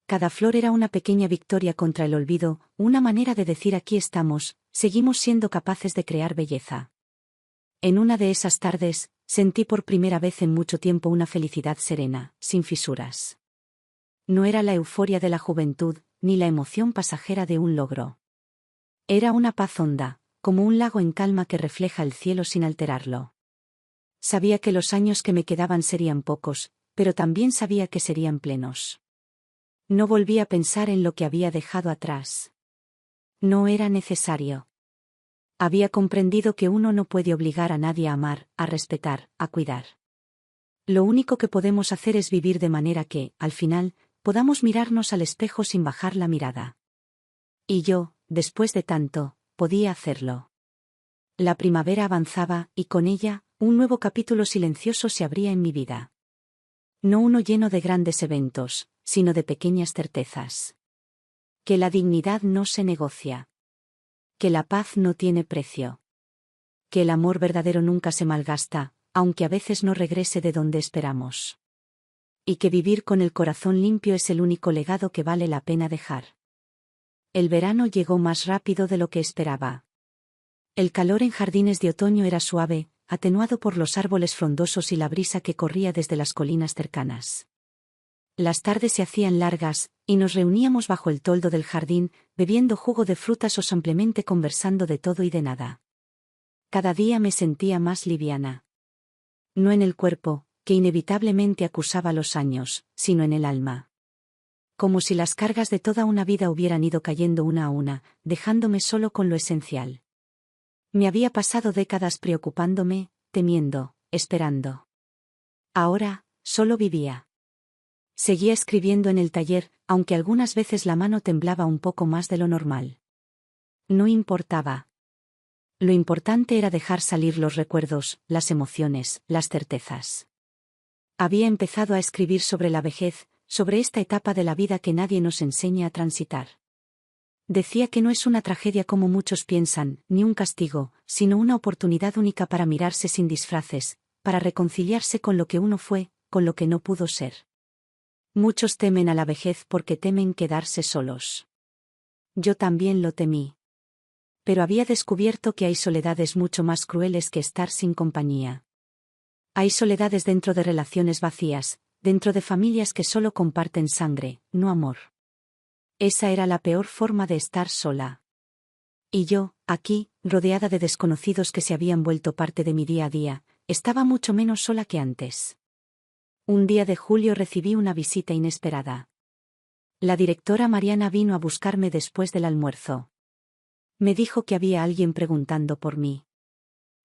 Cada flor era una pequeña victoria contra el olvido, una manera de decir aquí estamos, seguimos siendo capaces de crear belleza. En una de esas tardes, sentí por primera vez en mucho tiempo una felicidad serena, sin fisuras. No era la euforia de la juventud, ni la emoción pasajera de un logro. Era una paz honda, como un lago en calma que refleja el cielo sin alterarlo. Sabía que los años que me quedaban serían pocos, pero también sabía que serían plenos. No volví a pensar en lo que había dejado atrás. No era necesario. Había comprendido que uno no puede obligar a nadie a amar, a respetar, a cuidar. Lo único que podemos hacer es vivir de manera que, al final, podamos mirarnos al espejo sin bajar la mirada. Y yo, después de tanto, podía hacerlo. La primavera avanzaba, y con ella, un nuevo capítulo silencioso se abría en mi vida. No uno lleno de grandes eventos, sino de pequeñas certezas. Que la dignidad no se negocia. Que la paz no tiene precio. Que el amor verdadero nunca se malgasta, aunque a veces no regrese de donde esperamos. Y que vivir con el corazón limpio es el único legado que vale la pena dejar. El verano llegó más rápido de lo que esperaba. El calor en jardines de otoño era suave, atenuado por los árboles frondosos y la brisa que corría desde las colinas cercanas. Las tardes se hacían largas, y nos reuníamos bajo el toldo del jardín, bebiendo jugo de frutas o simplemente conversando de todo y de nada. Cada día me sentía más liviana. No en el cuerpo, que inevitablemente acusaba los años, sino en el alma. Como si las cargas de toda una vida hubieran ido cayendo una a una, dejándome solo con lo esencial. Me había pasado décadas preocupándome, temiendo, esperando. Ahora, solo vivía. Seguía escribiendo en el taller, aunque algunas veces la mano temblaba un poco más de lo normal. No importaba. Lo importante era dejar salir los recuerdos, las emociones, las certezas. Había empezado a escribir sobre la vejez, sobre esta etapa de la vida que nadie nos enseña a transitar. Decía que no es una tragedia como muchos piensan, ni un castigo, sino una oportunidad única para mirarse sin disfraces, para reconciliarse con lo que uno fue, con lo que no pudo ser. Muchos temen a la vejez porque temen quedarse solos. Yo también lo temí. Pero había descubierto que hay soledades mucho más crueles que estar sin compañía. Hay soledades dentro de relaciones vacías, dentro de familias que solo comparten sangre, no amor. Esa era la peor forma de estar sola. Y yo, aquí, rodeada de desconocidos que se habían vuelto parte de mi día a día, estaba mucho menos sola que antes. Un día de julio recibí una visita inesperada. La directora Mariana vino a buscarme después del almuerzo. Me dijo que había alguien preguntando por mí.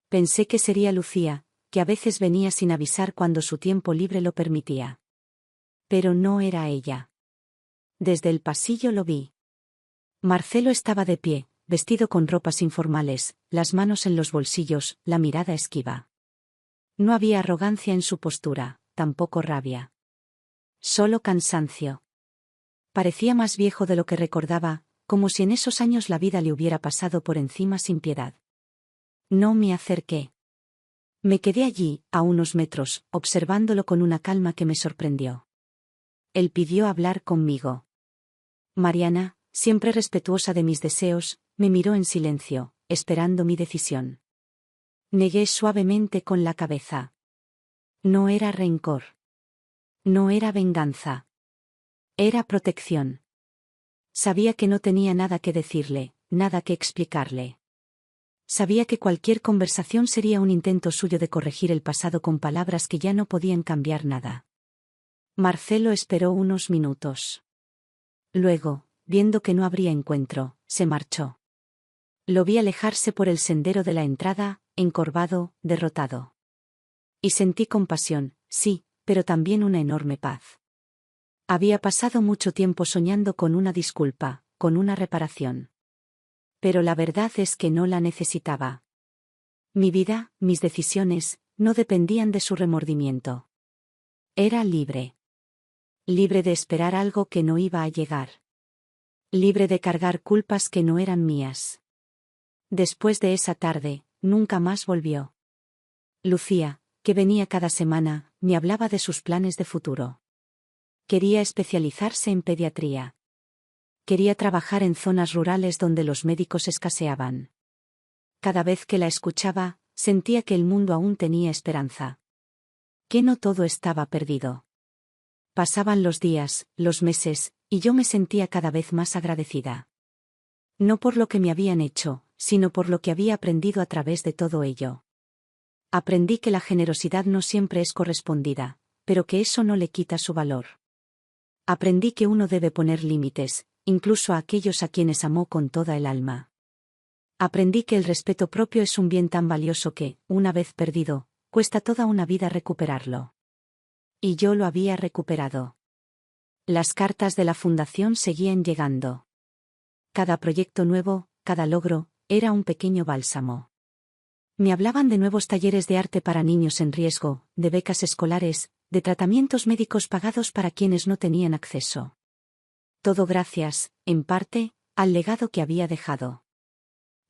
Pensé que sería Lucía, que a veces venía sin avisar cuando su tiempo libre lo permitía. Pero no era ella. Desde el pasillo lo vi. Marcelo estaba de pie, vestido con ropas informales, las manos en los bolsillos, la mirada esquiva. No había arrogancia en su postura, tampoco rabia. Solo cansancio. Parecía más viejo de lo que recordaba, como si en esos años la vida le hubiera pasado por encima sin piedad. No me acerqué. Me quedé allí, a unos metros, observándolo con una calma que me sorprendió. Él pidió hablar conmigo. Mariana, siempre respetuosa de mis deseos, me miró en silencio, esperando mi decisión. Negué suavemente con la cabeza. No era rencor. No era venganza. Era protección. Sabía que no tenía nada que decirle, nada que explicarle. Sabía que cualquier conversación sería un intento suyo de corregir el pasado con palabras que ya no podían cambiar nada. Marcelo esperó unos minutos. Luego, viendo que no habría encuentro, se marchó. Lo vi alejarse por el sendero de la entrada, encorvado, derrotado. Y sentí compasión, sí, pero también una enorme paz. Había pasado mucho tiempo soñando con una disculpa, con una reparación. Pero la verdad es que no la necesitaba. Mi vida, mis decisiones, no dependían de su remordimiento. Era libre. Libre de esperar algo que no iba a llegar. Libre de cargar culpas que no eran mías. Después de esa tarde, nunca más volvió. Lucía, que venía cada semana, me hablaba de sus planes de futuro. Quería especializarse en pediatría. Quería trabajar en zonas rurales donde los médicos escaseaban. Cada vez que la escuchaba, sentía que el mundo aún tenía esperanza. Que no todo estaba perdido. Pasaban los días, los meses, y yo me sentía cada vez más agradecida. No por lo que me habían hecho, sino por lo que había aprendido a través de todo ello. Aprendí que la generosidad no siempre es correspondida, pero que eso no le quita su valor. Aprendí que uno debe poner límites, incluso a aquellos a quienes amó con toda el alma. Aprendí que el respeto propio es un bien tan valioso que, una vez perdido, cuesta toda una vida recuperarlo. Y yo lo había recuperado. Las cartas de la fundación seguían llegando. Cada proyecto nuevo, cada logro, era un pequeño bálsamo. Me hablaban de nuevos talleres de arte para niños en riesgo, de becas escolares, de tratamientos médicos pagados para quienes no tenían acceso. Todo gracias, en parte, al legado que había dejado.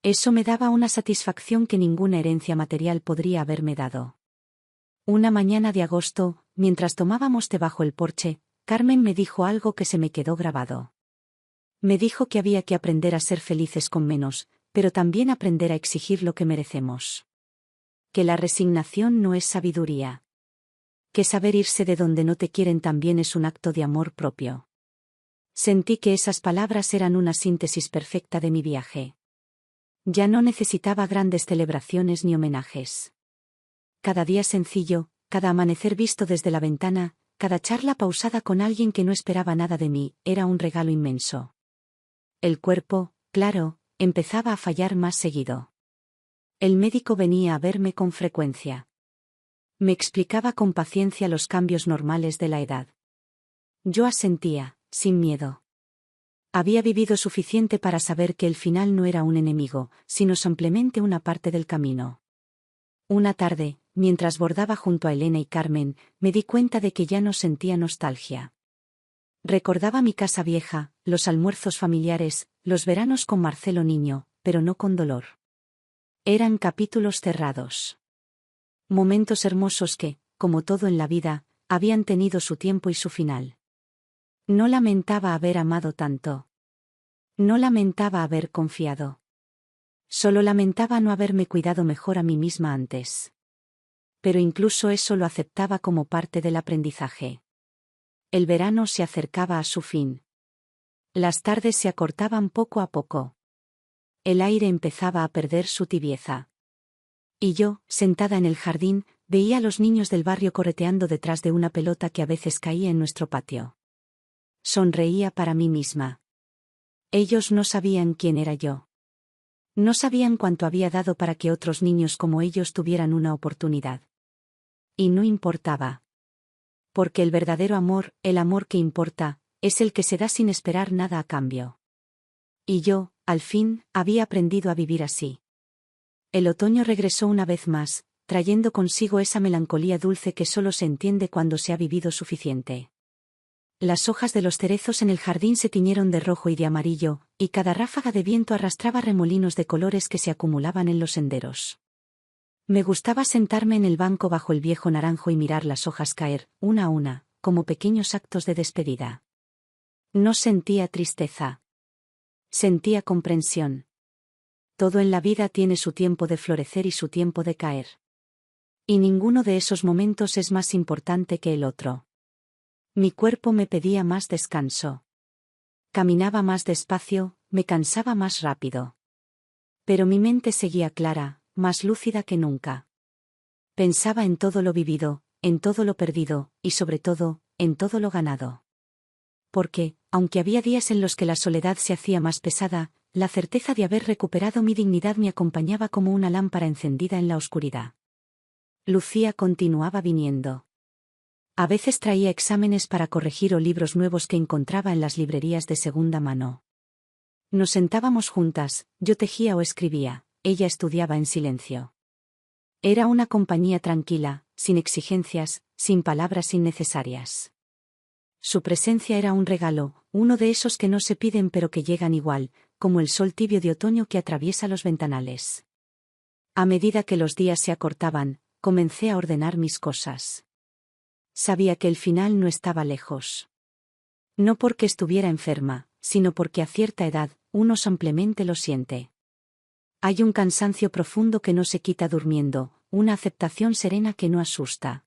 Eso me daba una satisfacción que ninguna herencia material podría haberme dado. Una mañana de agosto, mientras tomábamos té bajo el porche, Carmen me dijo algo que se me quedó grabado. Me dijo que había que aprender a ser felices con menos, pero también aprender a exigir lo que merecemos. Que la resignación no es sabiduría. Que saber irse de donde no te quieren también es un acto de amor propio. Sentí que esas palabras eran una síntesis perfecta de mi viaje. Ya no necesitaba grandes celebraciones ni homenajes. Cada día sencillo, cada amanecer visto desde la ventana, cada charla pausada con alguien que no esperaba nada de mí, era un regalo inmenso. El cuerpo, claro, empezaba a fallar más seguido. El médico venía a verme con frecuencia. Me explicaba con paciencia los cambios normales de la edad. Yo asentía, sin miedo. Había vivido suficiente para saber que el final no era un enemigo, sino simplemente una parte del camino. Una tarde, mientras bordaba junto a Elena y Carmen, me di cuenta de que ya no sentía nostalgia. Recordaba mi casa vieja, los almuerzos familiares, los veranos con Marcelo niño, pero no con dolor. Eran capítulos cerrados. Momentos hermosos que, como todo en la vida, habían tenido su tiempo y su final. No lamentaba haber amado tanto. No lamentaba haber confiado. Solo lamentaba no haberme cuidado mejor a mí misma antes. Pero incluso eso lo aceptaba como parte del aprendizaje. El verano se acercaba a su fin. Las tardes se acortaban poco a poco. El aire empezaba a perder su tibieza. Y yo, sentada en el jardín, veía a los niños del barrio correteando detrás de una pelota que a veces caía en nuestro patio. Sonreía para mí misma. Ellos no sabían quién era yo. No sabían cuánto había dado para que otros niños como ellos tuvieran una oportunidad. Y no importaba. Porque el verdadero amor, el amor que importa, es el que se da sin esperar nada a cambio. Y yo, al fin, había aprendido a vivir así. El otoño regresó una vez más, trayendo consigo esa melancolía dulce que solo se entiende cuando se ha vivido suficiente. Las hojas de los cerezos en el jardín se tiñeron de rojo y de amarillo, y cada ráfaga de viento arrastraba remolinos de colores que se acumulaban en los senderos. Me gustaba sentarme en el banco bajo el viejo naranjo y mirar las hojas caer, una a una, como pequeños actos de despedida. No sentía tristeza. Sentía comprensión. Todo en la vida tiene su tiempo de florecer y su tiempo de caer. Y ninguno de esos momentos es más importante que el otro. Mi cuerpo me pedía más descanso. Caminaba más despacio, me cansaba más rápido. Pero mi mente seguía clara, más lúcida que nunca. Pensaba en todo lo vivido, en todo lo perdido, y sobre todo, en todo lo ganado. Porque, aunque había días en los que la soledad se hacía más pesada, la certeza de haber recuperado mi dignidad me acompañaba como una lámpara encendida en la oscuridad. Lucía continuaba viniendo. A veces traía exámenes para corregir o libros nuevos que encontraba en las librerías de segunda mano. Nos sentábamos juntas, yo tejía o escribía, ella estudiaba en silencio. Era una compañía tranquila, sin exigencias, sin palabras innecesarias. Su presencia era un regalo, uno de esos que no se piden pero que llegan igual, como el sol tibio de otoño que atraviesa los ventanales. A medida que los días se acortaban, comencé a ordenar mis cosas. Sabía que el final no estaba lejos. No porque estuviera enferma, sino porque a cierta edad, uno simplemente lo siente. Hay un cansancio profundo que no se quita durmiendo, una aceptación serena que no asusta.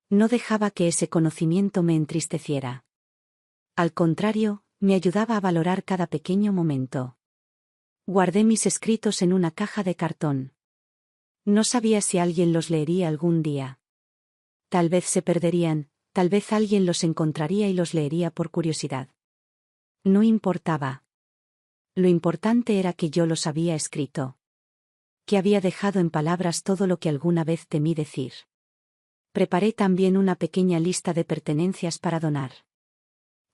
No dejaba que ese conocimiento me entristeciera. Al contrario, me ayudaba a valorar cada pequeño momento. Guardé mis escritos en una caja de cartón. No sabía si alguien los leería algún día. Tal vez se perderían, tal vez alguien los encontraría y los leería por curiosidad. No importaba. Lo importante era que yo los había escrito. Que había dejado en palabras todo lo que alguna vez temí decir. Preparé también una pequeña lista de pertenencias para donar.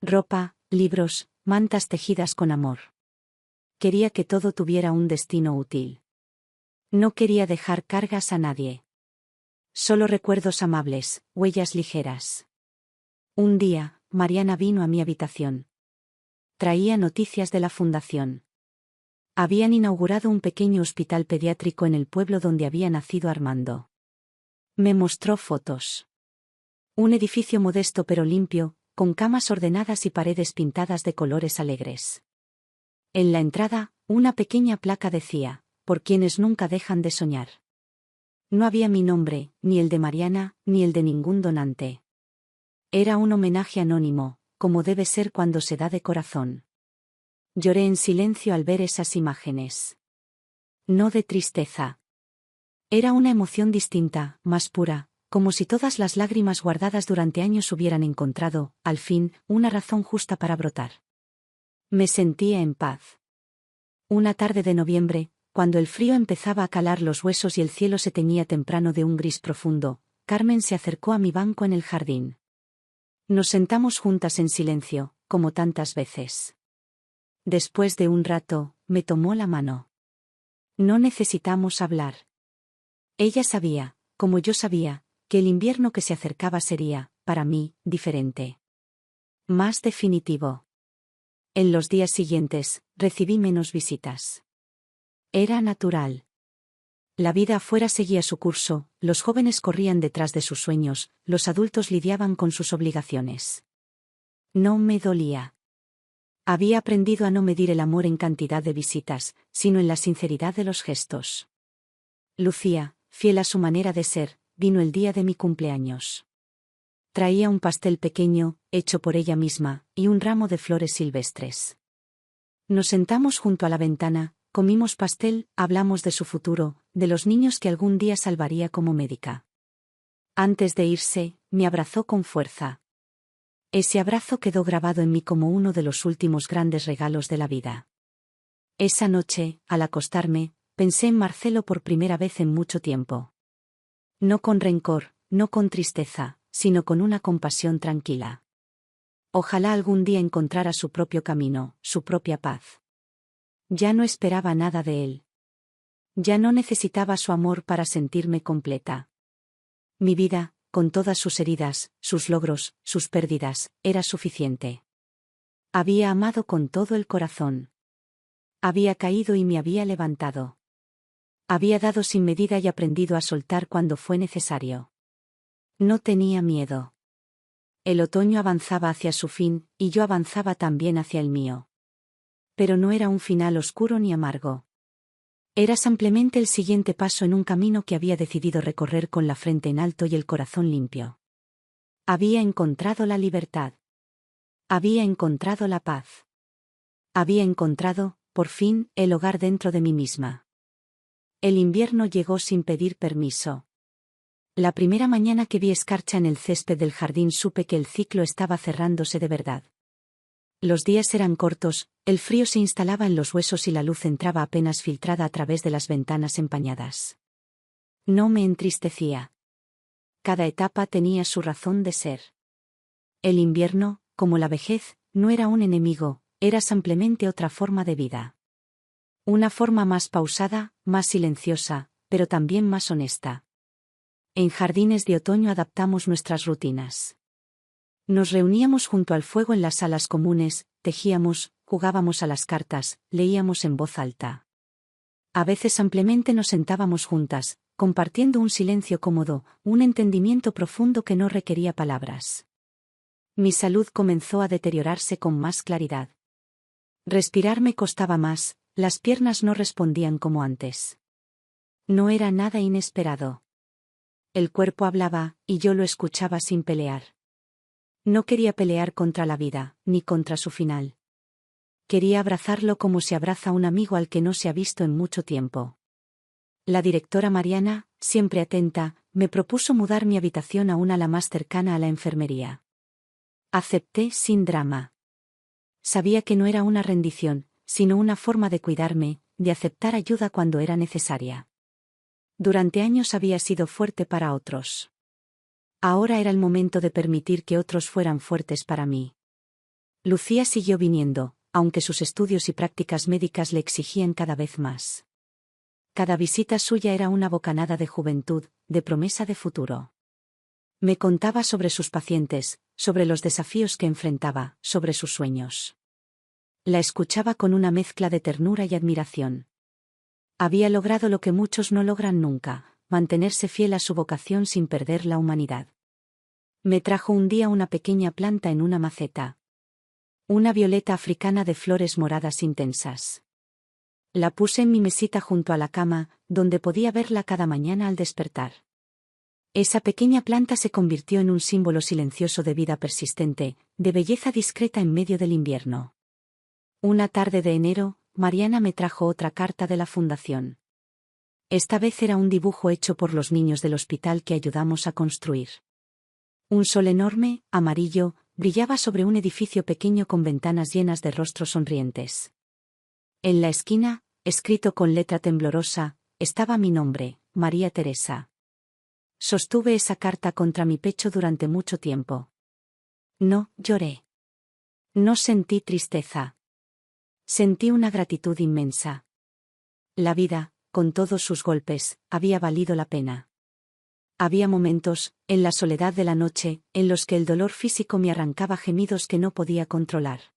Ropa, libros, mantas tejidas con amor. Quería que todo tuviera un destino útil. No quería dejar cargas a nadie. Solo recuerdos amables, huellas ligeras. Un día, Mariana vino a mi habitación. Traía noticias de la fundación. Habían inaugurado un pequeño hospital pediátrico en el pueblo donde había nacido Armando. Me mostró fotos. Un edificio modesto pero limpio, con camas ordenadas y paredes pintadas de colores alegres. En la entrada, una pequeña placa decía, por quienes nunca dejan de soñar. No había mi nombre, ni el de Mariana, ni el de ningún donante. Era un homenaje anónimo, como debe ser cuando se da de corazón. Lloré en silencio al ver esas imágenes. No de tristeza. Era una emoción distinta, más pura, como si todas las lágrimas guardadas durante años hubieran encontrado, al fin, una razón justa para brotar. Me sentía en paz. Una tarde de noviembre, Cuando el frío empezaba a calar los huesos y el cielo se teñía temprano de un gris profundo, Carmen se acercó a mi banco en el jardín. Nos sentamos juntas en silencio, como tantas veces. Después de un rato, me tomó la mano. No necesitamos hablar. Ella sabía, como yo sabía, que el invierno que se acercaba sería, para mí, diferente. Más definitivo. En los días siguientes, recibí menos visitas. Era natural. La vida afuera seguía su curso, los jóvenes corrían detrás de sus sueños, los adultos lidiaban con sus obligaciones. No me dolía. Había aprendido a no medir el amor en cantidad de visitas, sino en la sinceridad de los gestos. Lucía, fiel a su manera de ser, vino el día de mi cumpleaños. Traía un pastel pequeño, hecho por ella misma, y un ramo de flores silvestres. Nos sentamos junto a la ventana, comimos pastel, hablamos de su futuro, de los niños que algún día salvaría como médica. Antes de irse, me abrazó con fuerza. Ese abrazo quedó grabado en mí como uno de los últimos grandes regalos de la vida. Esa noche, al acostarme, pensé en Marcelo por primera vez en mucho tiempo. No con rencor, no con tristeza, sino con una compasión tranquila. Ojalá algún día encontrara su propio camino, su propia paz. Ya no esperaba nada de él. Ya no necesitaba su amor para sentirme completa. Mi vida, con todas sus heridas, sus logros, sus pérdidas, era suficiente. Había amado con todo el corazón. Había caído y me había levantado. Había dado sin medida y aprendido a soltar cuando fue necesario. No tenía miedo. El otoño avanzaba hacia su fin, y yo avanzaba también hacia el mío. Pero no era un final oscuro ni amargo. Era simplemente el siguiente paso en un camino que había decidido recorrer con la frente en alto y el corazón limpio. Había encontrado la libertad. Había encontrado la paz. Había encontrado, por fin, el hogar dentro de mí misma. El invierno llegó sin pedir permiso. La primera mañana que vi escarcha en el césped del jardín supe que el ciclo estaba cerrándose de verdad. Los días eran cortos, el frío se instalaba en los huesos y la luz entraba apenas filtrada a través de las ventanas empañadas. No me entristecía. Cada etapa tenía su razón de ser. El invierno, como la vejez, no era un enemigo, era simplemente otra forma de vida. Una forma más pausada, más silenciosa, pero también más honesta. En jardines de otoño adaptamos nuestras rutinas. Nos reuníamos junto al fuego en las salas comunes, tejíamos, jugábamos a las cartas, leíamos en voz alta. A veces simplemente nos sentábamos juntas, compartiendo un silencio cómodo, un entendimiento profundo que no requería palabras. Mi salud comenzó a deteriorarse con más claridad. Respirar me costaba más, las piernas no respondían como antes. No era nada inesperado. El cuerpo hablaba, y yo lo escuchaba sin pelear. No quería pelear contra la vida, ni contra su final. Quería abrazarlo como se abraza a un amigo al que no se ha visto en mucho tiempo. La directora Mariana, siempre atenta, me propuso mudar mi habitación a una ala más cercana a la enfermería. Acepté sin drama. Sabía que no era una rendición, sino una forma de cuidarme, de aceptar ayuda cuando era necesaria. Durante años había sido fuerte para otros. Ahora era el momento de permitir que otros fueran fuertes para mí. Lucía siguió viniendo, aunque sus estudios y prácticas médicas le exigían cada vez más. Cada visita suya era una bocanada de juventud, de promesa de futuro. Me contaba sobre sus pacientes, sobre los desafíos que enfrentaba, sobre sus sueños. La escuchaba con una mezcla de ternura y admiración. Había logrado lo que muchos no logran nunca, mantenerse fiel a su vocación sin perder la humanidad. Me trajo un día una pequeña planta en una maceta. Una violeta africana de flores moradas intensas. La puse en mi mesita junto a la cama, donde podía verla cada mañana al despertar. Esa pequeña planta se convirtió en un símbolo silencioso de vida persistente, de belleza discreta en medio del invierno. Una tarde de enero, Mariana me trajo otra carta de la fundación. Esta vez era un dibujo hecho por los niños del hospital que ayudamos a construir. Un sol enorme, amarillo, brillaba sobre un edificio pequeño con ventanas llenas de rostros sonrientes. En la esquina, escrito con letra temblorosa, estaba mi nombre, María Teresa. Sostuve esa carta contra mi pecho durante mucho tiempo. No lloré. No sentí tristeza. Sentí una gratitud inmensa. La vida, con todos sus golpes, había valido la pena. Había momentos, en la soledad de la noche, en los que el dolor físico me arrancaba gemidos que no podía controlar.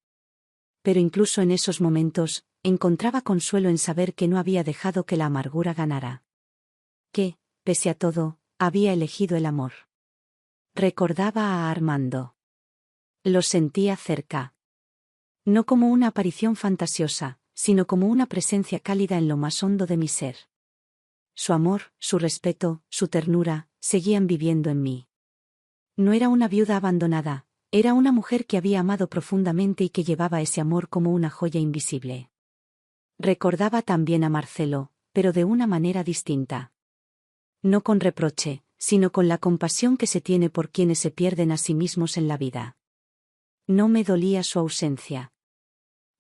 Pero incluso en esos momentos, encontraba consuelo en saber que no había dejado que la amargura ganara. Que, pese a todo, había elegido el amor. Recordaba a Armando. Lo sentía cerca. No como una aparición fantasiosa, sino como una presencia cálida en lo más hondo de mi ser. Su amor, su respeto, su ternura, seguían viviendo en mí. No era una viuda abandonada, era una mujer que había amado profundamente y que llevaba ese amor como una joya invisible. Recordaba también a Marcelo, pero de una manera distinta. No con reproche, sino con la compasión que se tiene por quienes se pierden a sí mismos en la vida. No me dolía su ausencia.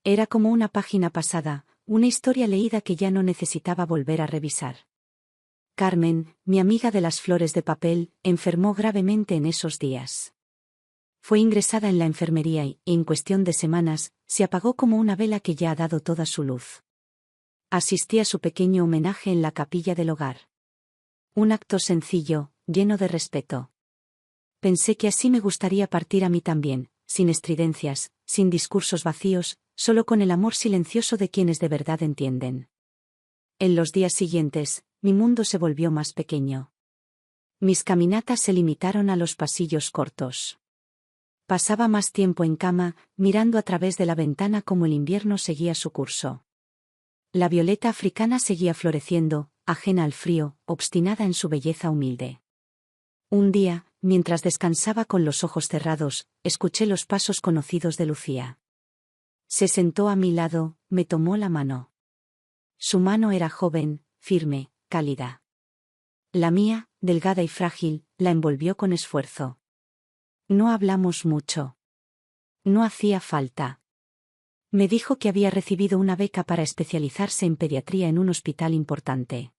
Era como una página pasada, una historia leída que ya no necesitaba volver a revisar. Carmen, mi amiga de las flores de papel, enfermó gravemente en esos días. Fue ingresada en la enfermería y, en cuestión de semanas, se apagó como una vela que ya ha dado toda su luz. Asistí a su pequeño homenaje en la capilla del hogar. Un acto sencillo, lleno de respeto. Pensé que así me gustaría partir a mí también, sin estridencias, sin discursos vacíos, solo con el amor silencioso de quienes de verdad entienden. En los días siguientes, mi mundo se volvió más pequeño. Mis caminatas se limitaron a los pasillos cortos. Pasaba más tiempo en cama, mirando a través de la ventana como el invierno seguía su curso. La violeta africana seguía floreciendo, ajena al frío, obstinada en su belleza humilde. Un día, mientras descansaba con los ojos cerrados, escuché los pasos conocidos de Lucía. Se sentó a mi lado, me tomó la mano. Su mano era joven, firme, cálida. La mía, delgada y frágil, la envolvió con esfuerzo. No hablamos mucho. No hacía falta. Me dijo que había recibido una beca para especializarse en pediatría en un hospital importante.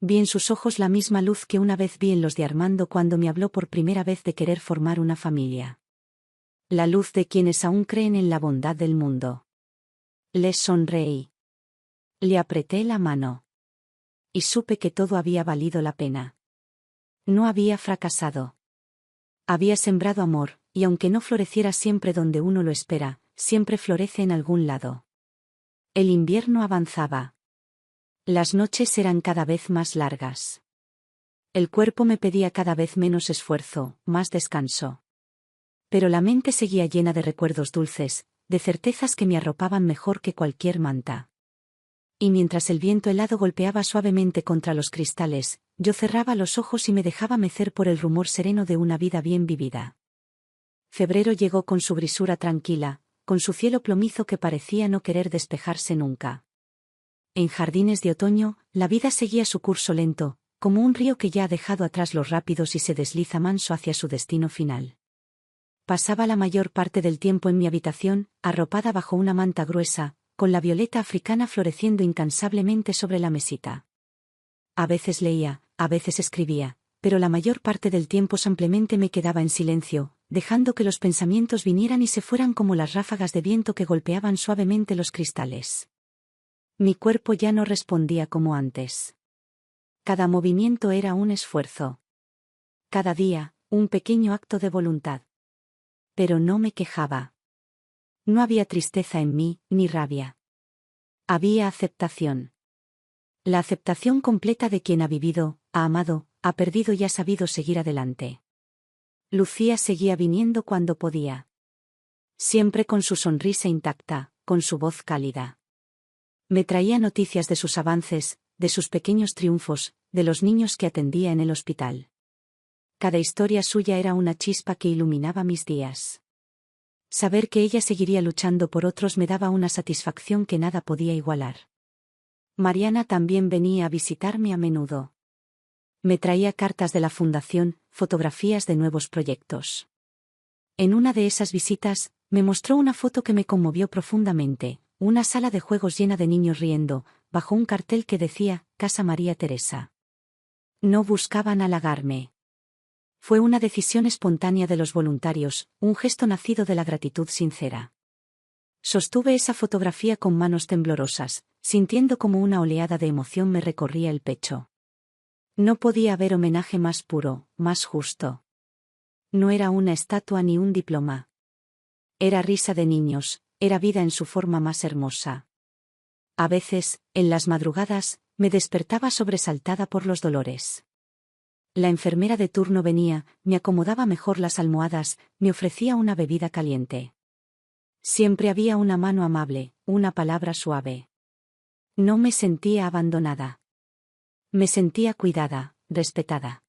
Vi en sus ojos la misma luz que una vez vi en los de Armando cuando me habló por primera vez de querer formar una familia. La luz de quienes aún creen en la bondad del mundo. Le sonreí. Le apreté la mano. Y supe que todo había valido la pena. No había fracasado. Había sembrado amor, y aunque no floreciera siempre donde uno lo espera, siempre florece en algún lado. El invierno avanzaba. Las noches eran cada vez más largas. El cuerpo me pedía cada vez menos esfuerzo, más descanso. Pero la mente seguía llena de recuerdos dulces, de certezas que me arropaban mejor que cualquier manta. Y mientras el viento helado golpeaba suavemente contra los cristales, yo cerraba los ojos y me dejaba mecer por el rumor sereno de una vida bien vivida. Febrero llegó con su brisura tranquila, con su cielo plomizo que parecía no querer despejarse nunca. En jardines de otoño, la vida seguía su curso lento, como un río que ya ha dejado atrás los rápidos y se desliza manso hacia su destino final. Pasaba la mayor parte del tiempo en mi habitación, arropada bajo una manta gruesa, con la violeta africana floreciendo incansablemente sobre la mesita. A veces leía, a veces escribía, pero la mayor parte del tiempo simplemente me quedaba en silencio, dejando que los pensamientos vinieran y se fueran como las ráfagas de viento que golpeaban suavemente los cristales. Mi cuerpo ya no respondía como antes. Cada movimiento era un esfuerzo. Cada día, un pequeño acto de voluntad. Pero no me quejaba. No había tristeza en mí, ni rabia. Había aceptación. La aceptación completa de quien ha vivido, ha amado, ha perdido y ha sabido seguir adelante. Lucía seguía viniendo cuando podía. Siempre con su sonrisa intacta, con su voz cálida. Me traía noticias de sus avances, de sus pequeños triunfos, de los niños que atendía en el hospital. Cada historia suya era una chispa que iluminaba mis días. Saber que ella seguiría luchando por otros me daba una satisfacción que nada podía igualar. Mariana también venía a visitarme a menudo. Me traía cartas de la fundación, fotografías de nuevos proyectos. En una de esas visitas, me mostró una foto que me conmovió profundamente, una sala de juegos llena de niños riendo, bajo un cartel que decía, Casa María Teresa. No buscaban halagarme. Fue una decisión espontánea de los voluntarios, un gesto nacido de la gratitud sincera. Sostuve esa fotografía con manos temblorosas, sintiendo como una oleada de emoción me recorría el pecho. No podía haber homenaje más puro, más justo. No era una estatua ni un diploma. Era risa de niños, era vida en su forma más hermosa. A veces, en las madrugadas, me despertaba sobresaltada por los dolores. La enfermera de turno venía, me acomodaba mejor las almohadas, me ofrecía una bebida caliente. Siempre había una mano amable, una palabra suave. No me sentía abandonada. Me sentía cuidada, respetada.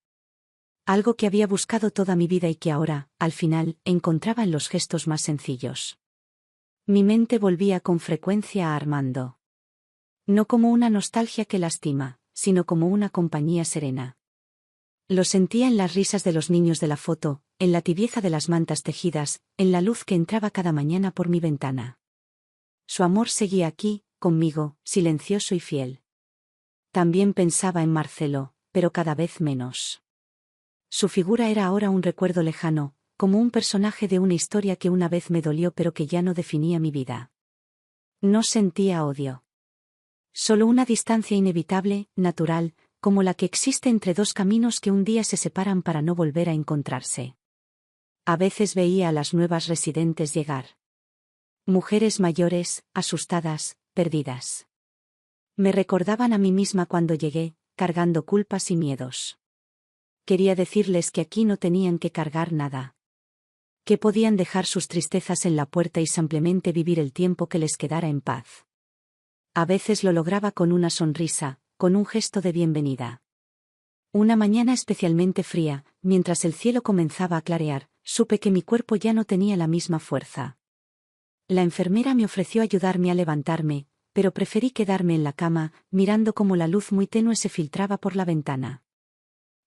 Algo que había buscado toda mi vida y que ahora, al final, encontraba en los gestos más sencillos. Mi mente volvía con frecuencia a Armando. No como una nostalgia que lastima, sino como una compañía serena. Lo sentía en las risas de los niños de la foto, en la tibieza de las mantas tejidas, en la luz que entraba cada mañana por mi ventana. Su amor seguía aquí, conmigo, silencioso y fiel. También pensaba en Marcelo, pero cada vez menos. Su figura era ahora un recuerdo lejano, como un personaje de una historia que una vez me dolió pero que ya no definía mi vida. No sentía odio. Solo una distancia inevitable, natural, como la que existe entre dos caminos que un día se separan para no volver a encontrarse. A veces veía a las nuevas residentes llegar. Mujeres mayores, asustadas, perdidas. Me recordaban a mí misma cuando llegué, cargando culpas y miedos. Quería decirles que aquí no tenían que cargar nada. Que podían dejar sus tristezas en la puerta y simplemente vivir el tiempo que les quedara en paz. A veces lo lograba con una sonrisa, con un gesto de bienvenida. Una mañana especialmente fría, mientras el cielo comenzaba a clarear, supe que mi cuerpo ya no tenía la misma fuerza. La enfermera me ofreció ayudarme a levantarme, pero preferí quedarme en la cama, mirando cómo la luz muy tenue se filtraba por la ventana.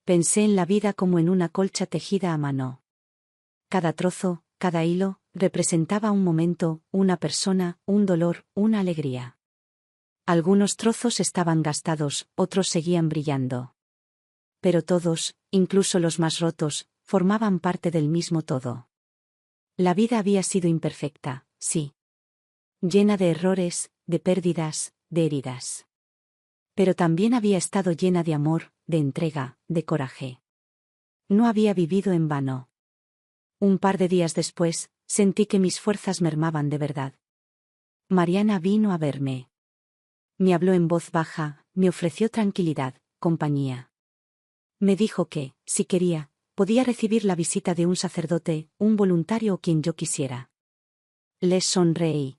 Pensé en la vida como en una colcha tejida a mano. Cada trozo, cada hilo, representaba un momento, una persona, un dolor, una alegría. Algunos trozos estaban gastados, otros seguían brillando. Pero todos, incluso los más rotos, formaban parte del mismo todo. La vida había sido imperfecta, sí. Llena de errores, de pérdidas, de heridas. Pero también había estado llena de amor, de entrega, de coraje. No había vivido en vano. Un par de días después, sentí que mis fuerzas mermaban de verdad. Mariana vino a verme. Me habló en voz baja, me ofreció tranquilidad, compañía. Me dijo que, si quería, podía recibir la visita de un sacerdote, un voluntario o quien yo quisiera. Les sonreí.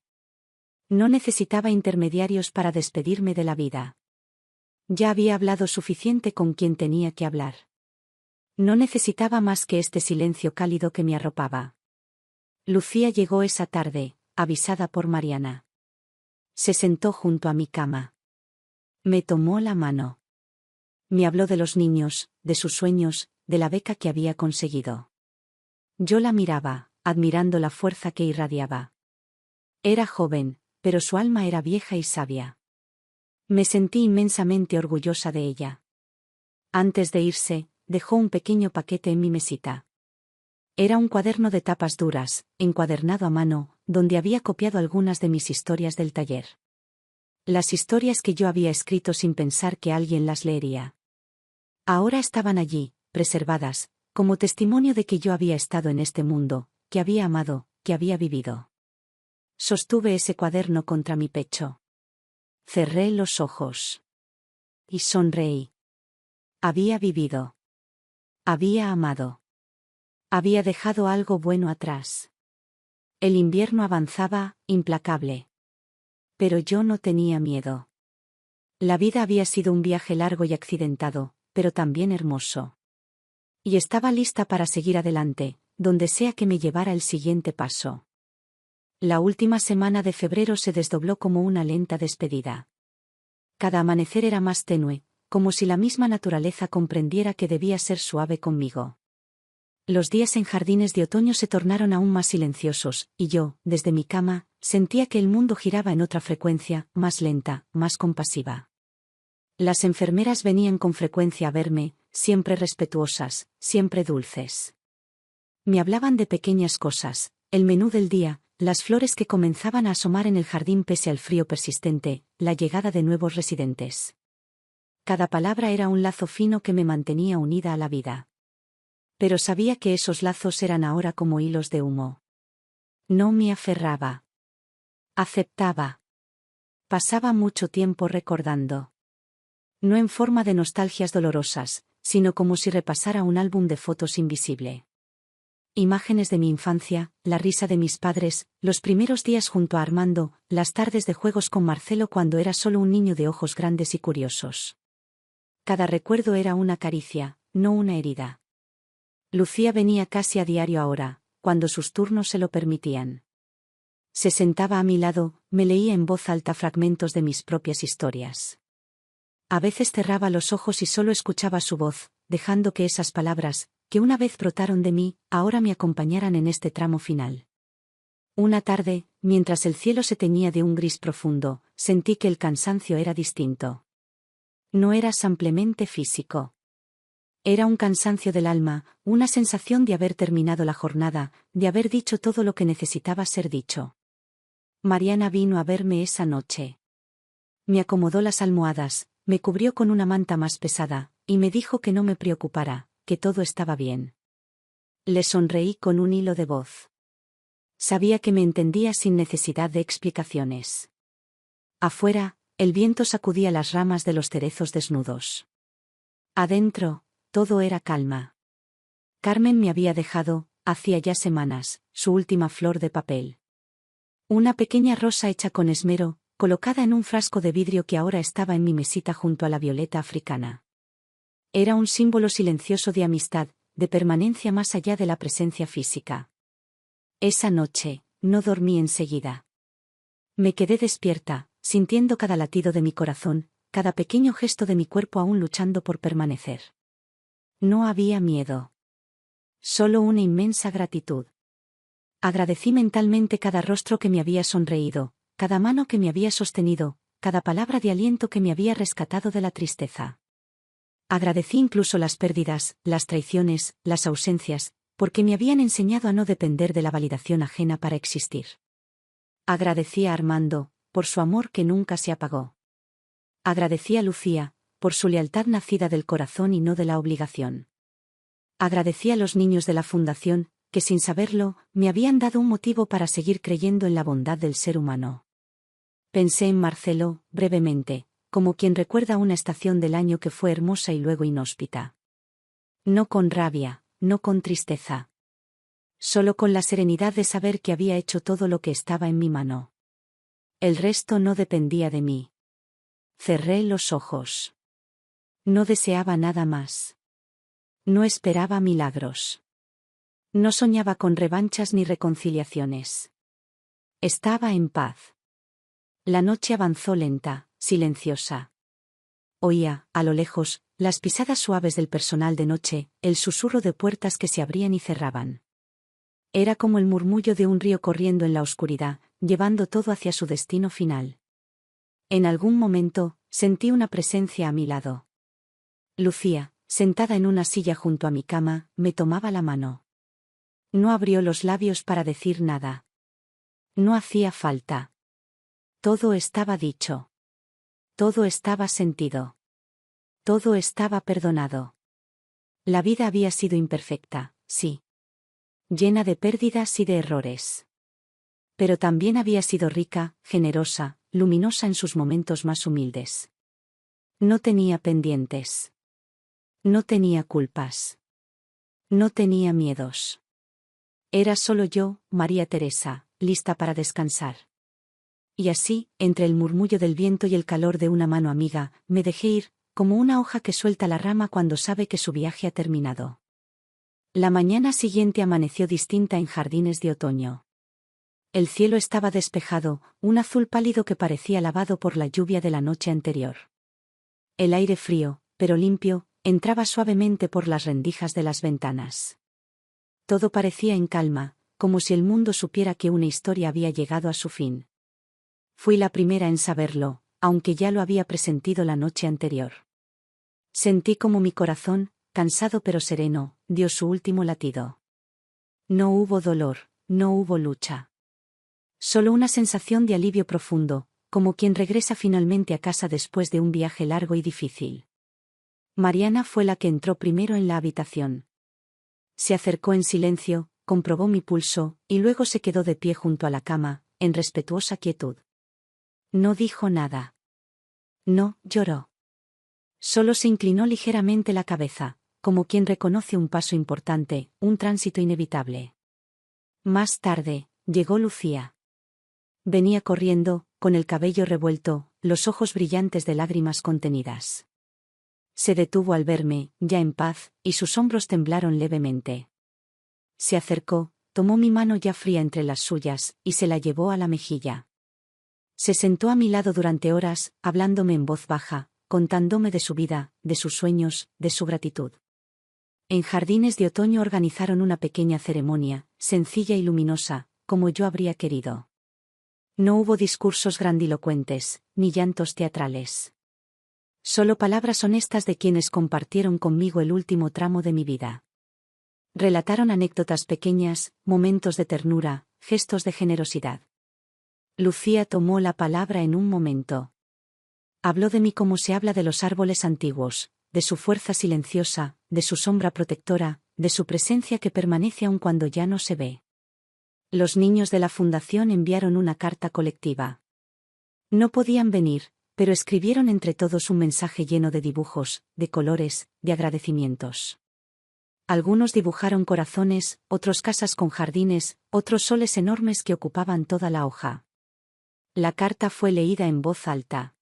No necesitaba intermediarios para despedirme de la vida. Ya había hablado suficiente con quien tenía que hablar. No necesitaba más que este silencio cálido que me arropaba. Lucía llegó esa tarde, avisada por Mariana. Se sentó junto a mi cama. Me tomó la mano. Me habló de los niños, de sus sueños, de la beca que había conseguido. Yo la miraba, admirando la fuerza que irradiaba. Era joven, pero su alma era vieja y sabia. Me sentí inmensamente orgullosa de ella. Antes de irse, dejó un pequeño paquete en mi mesita. Era un cuaderno de tapas duras, encuadernado a mano, donde había copiado algunas de mis historias del taller. Las historias que yo había escrito sin pensar que alguien las leería. Ahora estaban allí, preservadas, como testimonio de que yo había estado en este mundo, que había amado, que había vivido. Sostuve ese cuaderno contra mi pecho. Cerré los ojos. Y sonreí. Había vivido. Había amado. Había dejado algo bueno atrás. El invierno avanzaba, implacable. Pero yo no tenía miedo. La vida había sido un viaje largo y accidentado, pero también hermoso. Y estaba lista para seguir adelante, donde sea que me llevara el siguiente paso. La última semana de febrero se desdobló como una lenta despedida. Cada amanecer era más tenue, como si la misma naturaleza comprendiera que debía ser suave conmigo. Los días en jardines de otoño se tornaron aún más silenciosos, y yo, desde mi cama, sentía que el mundo giraba en otra frecuencia, más lenta, más compasiva. Las enfermeras venían con frecuencia a verme, siempre respetuosas, siempre dulces. Me hablaban de pequeñas cosas, el menú del día, las flores que comenzaban a asomar en el jardín pese al frío persistente, la llegada de nuevos residentes. Cada palabra era un lazo fino que me mantenía unida a la vida. Pero sabía que esos lazos eran ahora como hilos de humo. No me aferraba. Aceptaba. Pasaba mucho tiempo recordando. No en forma de nostalgias dolorosas, sino como si repasara un álbum de fotos invisible. Imágenes de mi infancia, la risa de mis padres, los primeros días junto a Armando, las tardes de juegos con Marcelo cuando era solo un niño de ojos grandes y curiosos. Cada recuerdo era una caricia, no una herida. Lucía venía casi a diario ahora, cuando sus turnos se lo permitían. Se sentaba a mi lado, me leía en voz alta fragmentos de mis propias historias. A veces cerraba los ojos y solo escuchaba su voz, dejando que esas palabras, que una vez brotaron de mí, ahora me acompañaran en este tramo final. Una tarde, mientras el cielo se teñía de un gris profundo, sentí que el cansancio era distinto. No era simplemente físico. Era un cansancio del alma, una sensación de haber terminado la jornada, de haber dicho todo lo que necesitaba ser dicho. Mariana vino a verme esa noche. Me acomodó las almohadas, me cubrió con una manta más pesada, y me dijo que no me preocupara, que todo estaba bien. Le sonreí con un hilo de voz. Sabía que me entendía sin necesidad de explicaciones. Afuera, el viento sacudía las ramas de los cerezos desnudos. Adentro, todo era calma. Carmen me había dejado, hacía ya semanas, su última flor de papel. Una pequeña rosa hecha con esmero, colocada en un frasco de vidrio que ahora estaba en mi mesita junto a la violeta africana. Era un símbolo silencioso de amistad, de permanencia más allá de la presencia física. Esa noche, no dormí enseguida. Me quedé despierta, sintiendo cada latido de mi corazón, cada pequeño gesto de mi cuerpo aún luchando por permanecer. No había miedo. Solo una inmensa gratitud. Agradecí mentalmente cada rostro que me había sonreído, cada mano que me había sostenido, cada palabra de aliento que me había rescatado de la tristeza. Agradecí incluso las pérdidas, las traiciones, las ausencias, porque me habían enseñado a no depender de la validación ajena para existir. Agradecí a Armando, por su amor que nunca se apagó. Agradecí a Lucía, por su lealtad nacida del corazón y no de la obligación. Agradecí a los niños de la fundación, que sin saberlo, me habían dado un motivo para seguir creyendo en la bondad del ser humano. Pensé en Marcelo, brevemente, como quien recuerda una estación del año que fue hermosa y luego inhóspita. No con rabia, no con tristeza. Solo con la serenidad de saber que había hecho todo lo que estaba en mi mano. El resto no dependía de mí. Cerré los ojos. No deseaba nada más. No esperaba milagros. No soñaba con revanchas ni reconciliaciones. Estaba en paz. La noche avanzó lenta, silenciosa. Oía, a lo lejos, las pisadas suaves del personal de noche, el susurro de puertas que se abrían y cerraban. Era como el murmullo de un río corriendo en la oscuridad, llevando todo hacia su destino final. En algún momento, sentí una presencia a mi lado. Lucía, sentada en una silla junto a mi cama, me tomaba la mano. No abrió los labios para decir nada. No hacía falta. Todo estaba dicho. Todo estaba sentido. Todo estaba perdonado. La vida había sido imperfecta, sí. Llena de pérdidas y de errores. Pero también había sido rica, generosa, luminosa en sus momentos más humildes. No tenía pendientes. No tenía culpas. No tenía miedos. Era solo yo, María Teresa, lista para descansar. Y así, entre el murmullo del viento y el calor de una mano amiga, me dejé ir, como una hoja que suelta la rama cuando sabe que su viaje ha terminado. La mañana siguiente amaneció distinta en Jardines de Otoño. El cielo estaba despejado, un azul pálido que parecía lavado por la lluvia de la noche anterior. El aire frío, pero limpio, entraba suavemente por las rendijas de las ventanas. Todo parecía en calma, como si el mundo supiera que una historia había llegado a su fin. Fui la primera en saberlo, aunque ya lo había presentido la noche anterior. Sentí como mi corazón, cansado pero sereno, dio su último latido. No hubo dolor, no hubo lucha. Solo una sensación de alivio profundo, como quien regresa finalmente a casa después de un viaje largo y difícil. Mariana fue la que entró primero en la habitación. Se acercó en silencio, comprobó mi pulso, y luego se quedó de pie junto a la cama, en respetuosa quietud. No dijo nada. No lloró. Solo se inclinó ligeramente la cabeza, como quien reconoce un paso importante, un tránsito inevitable. Más tarde, llegó Lucía. Venía corriendo, con el cabello revuelto, los ojos brillantes de lágrimas contenidas. Se detuvo al verme, ya en paz, y sus hombros temblaron levemente. Se acercó, tomó mi mano ya fría entre las suyas, y se la llevó a la mejilla. Se sentó a mi lado durante horas, hablándome en voz baja, contándome de su vida, de sus sueños, de su gratitud. En Jardines de Otoño organizaron una pequeña ceremonia, sencilla y luminosa, como yo habría querido. No hubo discursos grandilocuentes, ni llantos teatrales. Solo palabras honestas de quienes compartieron conmigo el último tramo de mi vida. Relataron anécdotas pequeñas, momentos de ternura, gestos de generosidad. Lucía tomó la palabra en un momento. Habló de mí como se habla de los árboles antiguos, de su fuerza silenciosa, de su sombra protectora, de su presencia que permanece aun cuando ya no se ve. Los niños de la fundación enviaron una carta colectiva. No podían venir, pero escribieron entre todos un mensaje lleno de dibujos, de colores, de agradecimientos. Algunos dibujaron corazones, otros casas con jardines, otros soles enormes que ocupaban toda la hoja. La carta fue leída en voz alta.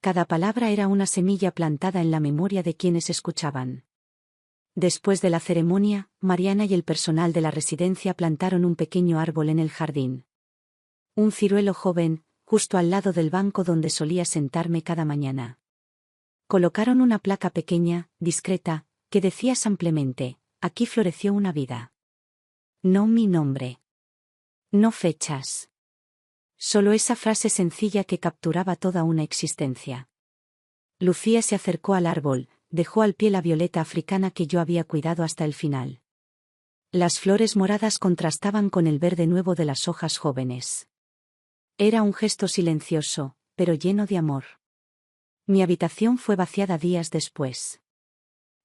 Cada palabra era una semilla plantada en la memoria de quienes escuchaban. Después de la ceremonia, Mariana y el personal de la residencia plantaron un pequeño árbol en el jardín. Un ciruelo joven, justo al lado del banco donde solía sentarme cada mañana. Colocaron una placa pequeña, discreta, que decía simplemente: aquí floreció una vida. No mi nombre. No fechas. Solo esa frase sencilla que capturaba toda una existencia. Lucía se acercó al árbol, dejó al pie la violeta africana que yo había cuidado hasta el final. Las flores moradas contrastaban con el verde nuevo de las hojas jóvenes. Era un gesto silencioso, pero lleno de amor. Mi habitación fue vaciada días después.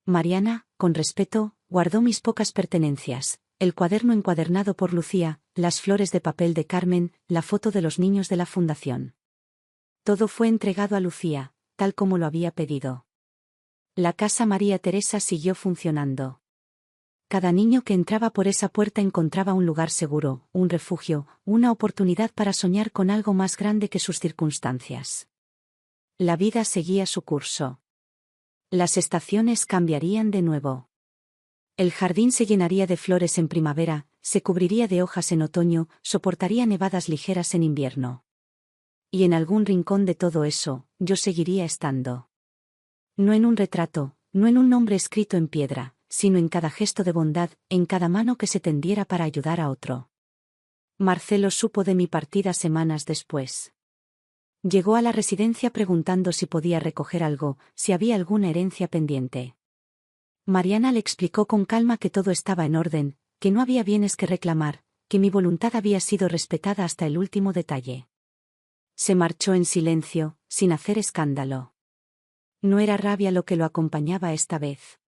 Mariana, con respeto, guardó mis pocas pertenencias, el cuaderno encuadernado por Lucía, las flores de papel de Carmen, la foto de los niños de la fundación. Todo fue entregado a Lucía, tal como lo había pedido. La casa María Teresa siguió funcionando. Cada niño que entraba por esa puerta encontraba un lugar seguro, un refugio, una oportunidad para soñar con algo más grande que sus circunstancias. La vida seguía su curso. Las estaciones cambiarían de nuevo. El jardín se llenaría de flores en primavera, se cubriría de hojas en otoño, soportaría nevadas ligeras en invierno. Y en algún rincón de todo eso, yo seguiría estando. No en un retrato, no en un nombre escrito en piedra, sino en cada gesto de bondad, en cada mano que se tendiera para ayudar a otro. Marcelo supo de mi partida semanas después. Llegó a la residencia preguntando si podía recoger algo, si había alguna herencia pendiente. Mariana le explicó con calma que todo estaba en orden, que no había bienes que reclamar, que mi voluntad había sido respetada hasta el último detalle. Se marchó en silencio, sin hacer escándalo. No era rabia lo que lo acompañaba esta vez.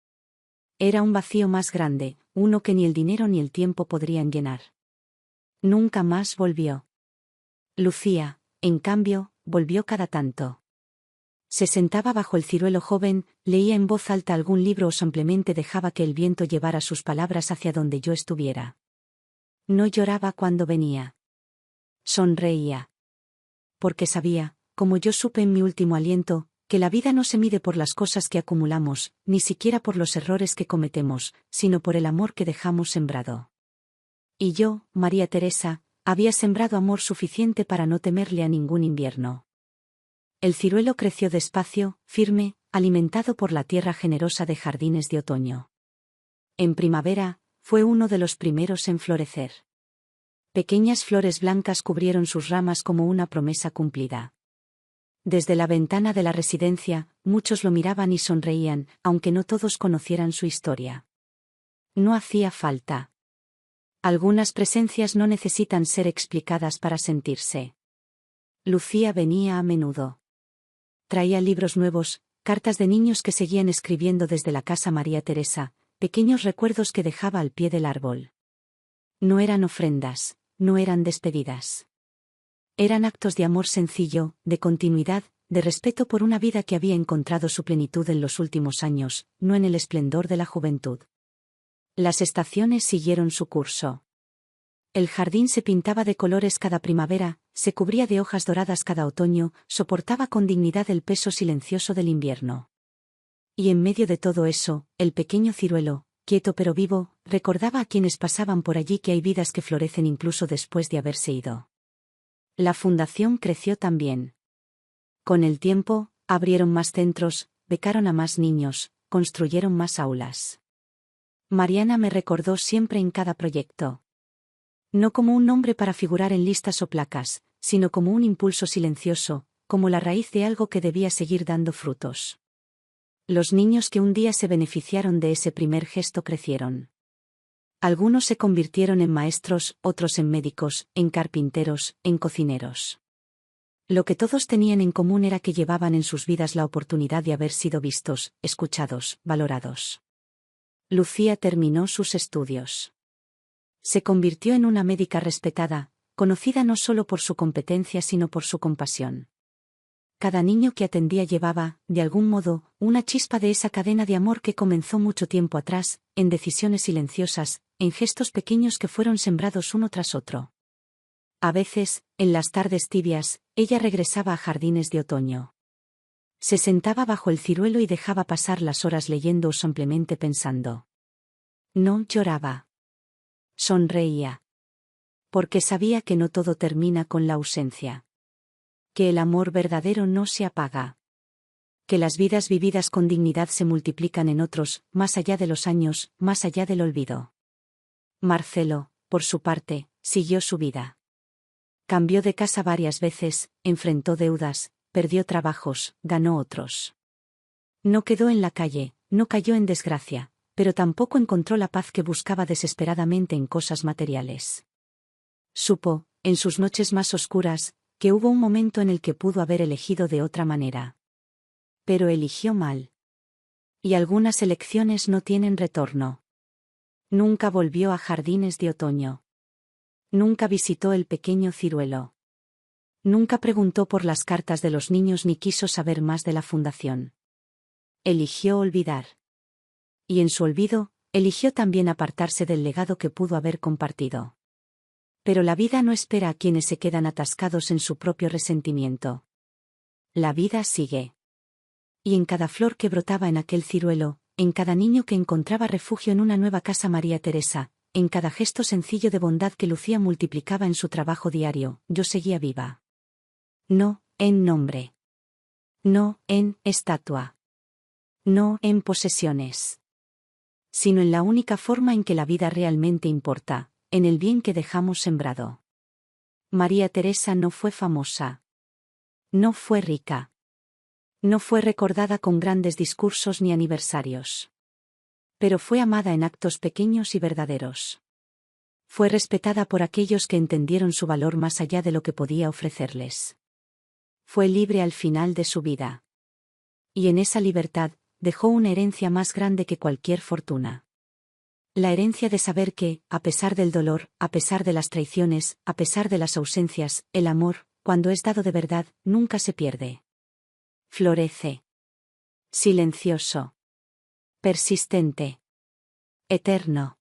Era un vacío más grande, uno que ni el dinero ni el tiempo podrían llenar. Nunca más volvió. Lucía, en cambio, volvió cada tanto. Se sentaba bajo el ciruelo joven, leía en voz alta algún libro o simplemente dejaba que el viento llevara sus palabras hacia donde yo estuviera. No lloraba cuando venía. Sonreía. Porque sabía, como yo supe en mi último aliento, que la vida no se mide por las cosas que acumulamos, ni siquiera por los errores que cometemos, sino por el amor que dejamos sembrado. Y yo, María Teresa, había sembrado amor suficiente para no temerle a ningún invierno. El ciruelo creció despacio, firme, alimentado por la tierra generosa de Jardines de Otoño. En primavera, Fue uno de los primeros en florecer. Pequeñas flores blancas cubrieron sus ramas como una promesa cumplida. Desde la ventana de la residencia, muchos lo miraban y sonreían, aunque no todos conocieran su historia. No hacía falta. Algunas presencias no necesitan ser explicadas para sentirse. Lucía venía a menudo. Traía libros nuevos, cartas de niños que seguían escribiendo desde la casa María Teresa, pequeños recuerdos que dejaba al pie del árbol. No eran ofrendas, no eran despedidas. Eran actos de amor sencillo, de continuidad, de respeto por una vida que había encontrado su plenitud en los últimos años, no en el esplendor de la juventud. Las estaciones siguieron su curso. El jardín se pintaba de colores cada primavera, se cubría de hojas doradas cada otoño, soportaba con dignidad el peso silencioso del invierno. Y en medio de todo eso, el pequeño ciruelo, quieto pero vivo, recordaba a quienes pasaban por allí que hay vidas que florecen incluso después de haberse ido. La fundación creció también. Con el tiempo, abrieron más centros, becaron a más niños, construyeron más aulas. Mariana me recordó siempre en cada proyecto. No como un nombre para figurar en listas o placas, sino como un impulso silencioso, como la raíz de algo que debía seguir dando frutos. Los niños que un día se beneficiaron de ese primer gesto crecieron. Algunos se convirtieron en maestros, otros en médicos, en carpinteros, en cocineros. Lo que todos tenían en común era que llevaban en sus vidas la oportunidad de haber sido vistos, escuchados, valorados. Lucía terminó sus estudios. Se convirtió en una médica respetada, conocida no solo por su competencia sino por su compasión. Cada niño que atendía llevaba, de algún modo, una chispa de esa cadena de amor que comenzó mucho tiempo atrás, en decisiones silenciosas, en gestos pequeños que fueron sembrados uno tras otro. A veces, en las tardes tibias, ella regresaba a Jardines de Otoño. Se sentaba bajo el ciruelo y dejaba pasar las horas leyendo o simplemente pensando. No lloraba. Sonreía. Porque sabía que no todo termina con la ausencia. Que el amor verdadero no se apaga. Que las vidas vividas con dignidad se multiplican en otros, más allá de los años, más allá del olvido. Marcelo, por su parte, siguió su vida. Cambió de casa varias veces, enfrentó deudas, perdió trabajos, ganó otros. No quedó en la calle, no cayó en desgracia, pero tampoco encontró la paz que buscaba desesperadamente en cosas materiales. Supo, en sus noches más oscuras, que hubo un momento en el que pudo haber elegido de otra manera. Pero eligió mal. Y algunas elecciones no tienen retorno. Nunca volvió a Jardines de Otoño. Nunca visitó el pequeño ciruelo. Nunca preguntó por las cartas de los niños ni quiso saber más de la fundación. Eligió olvidar. Y en su olvido, eligió también apartarse del legado que pudo haber compartido. Pero la vida no espera a quienes se quedan atascados en su propio resentimiento. La vida sigue. Y en cada flor que brotaba en aquel ciruelo, en cada niño que encontraba refugio en una nueva casa María Teresa, en cada gesto sencillo de bondad que Lucía multiplicaba en su trabajo diario, yo seguía viva. No, en nombre. No, en estatua. No, en posesiones. Sino en la única forma en que la vida realmente importa, en el bien que dejamos sembrado. María Teresa no fue famosa. No fue rica. No fue recordada con grandes discursos ni aniversarios. Pero fue amada en actos pequeños y verdaderos. Fue respetada por aquellos que entendieron su valor más allá de lo que podía ofrecerles. Fue libre al final de su vida. Y en esa libertad, dejó una herencia más grande que cualquier fortuna. La herencia de saber que, a pesar del dolor, a pesar de las traiciones, a pesar de las ausencias, el amor, cuando es dado de verdad, nunca se pierde. Florece. Silencioso. Persistente. Eterno.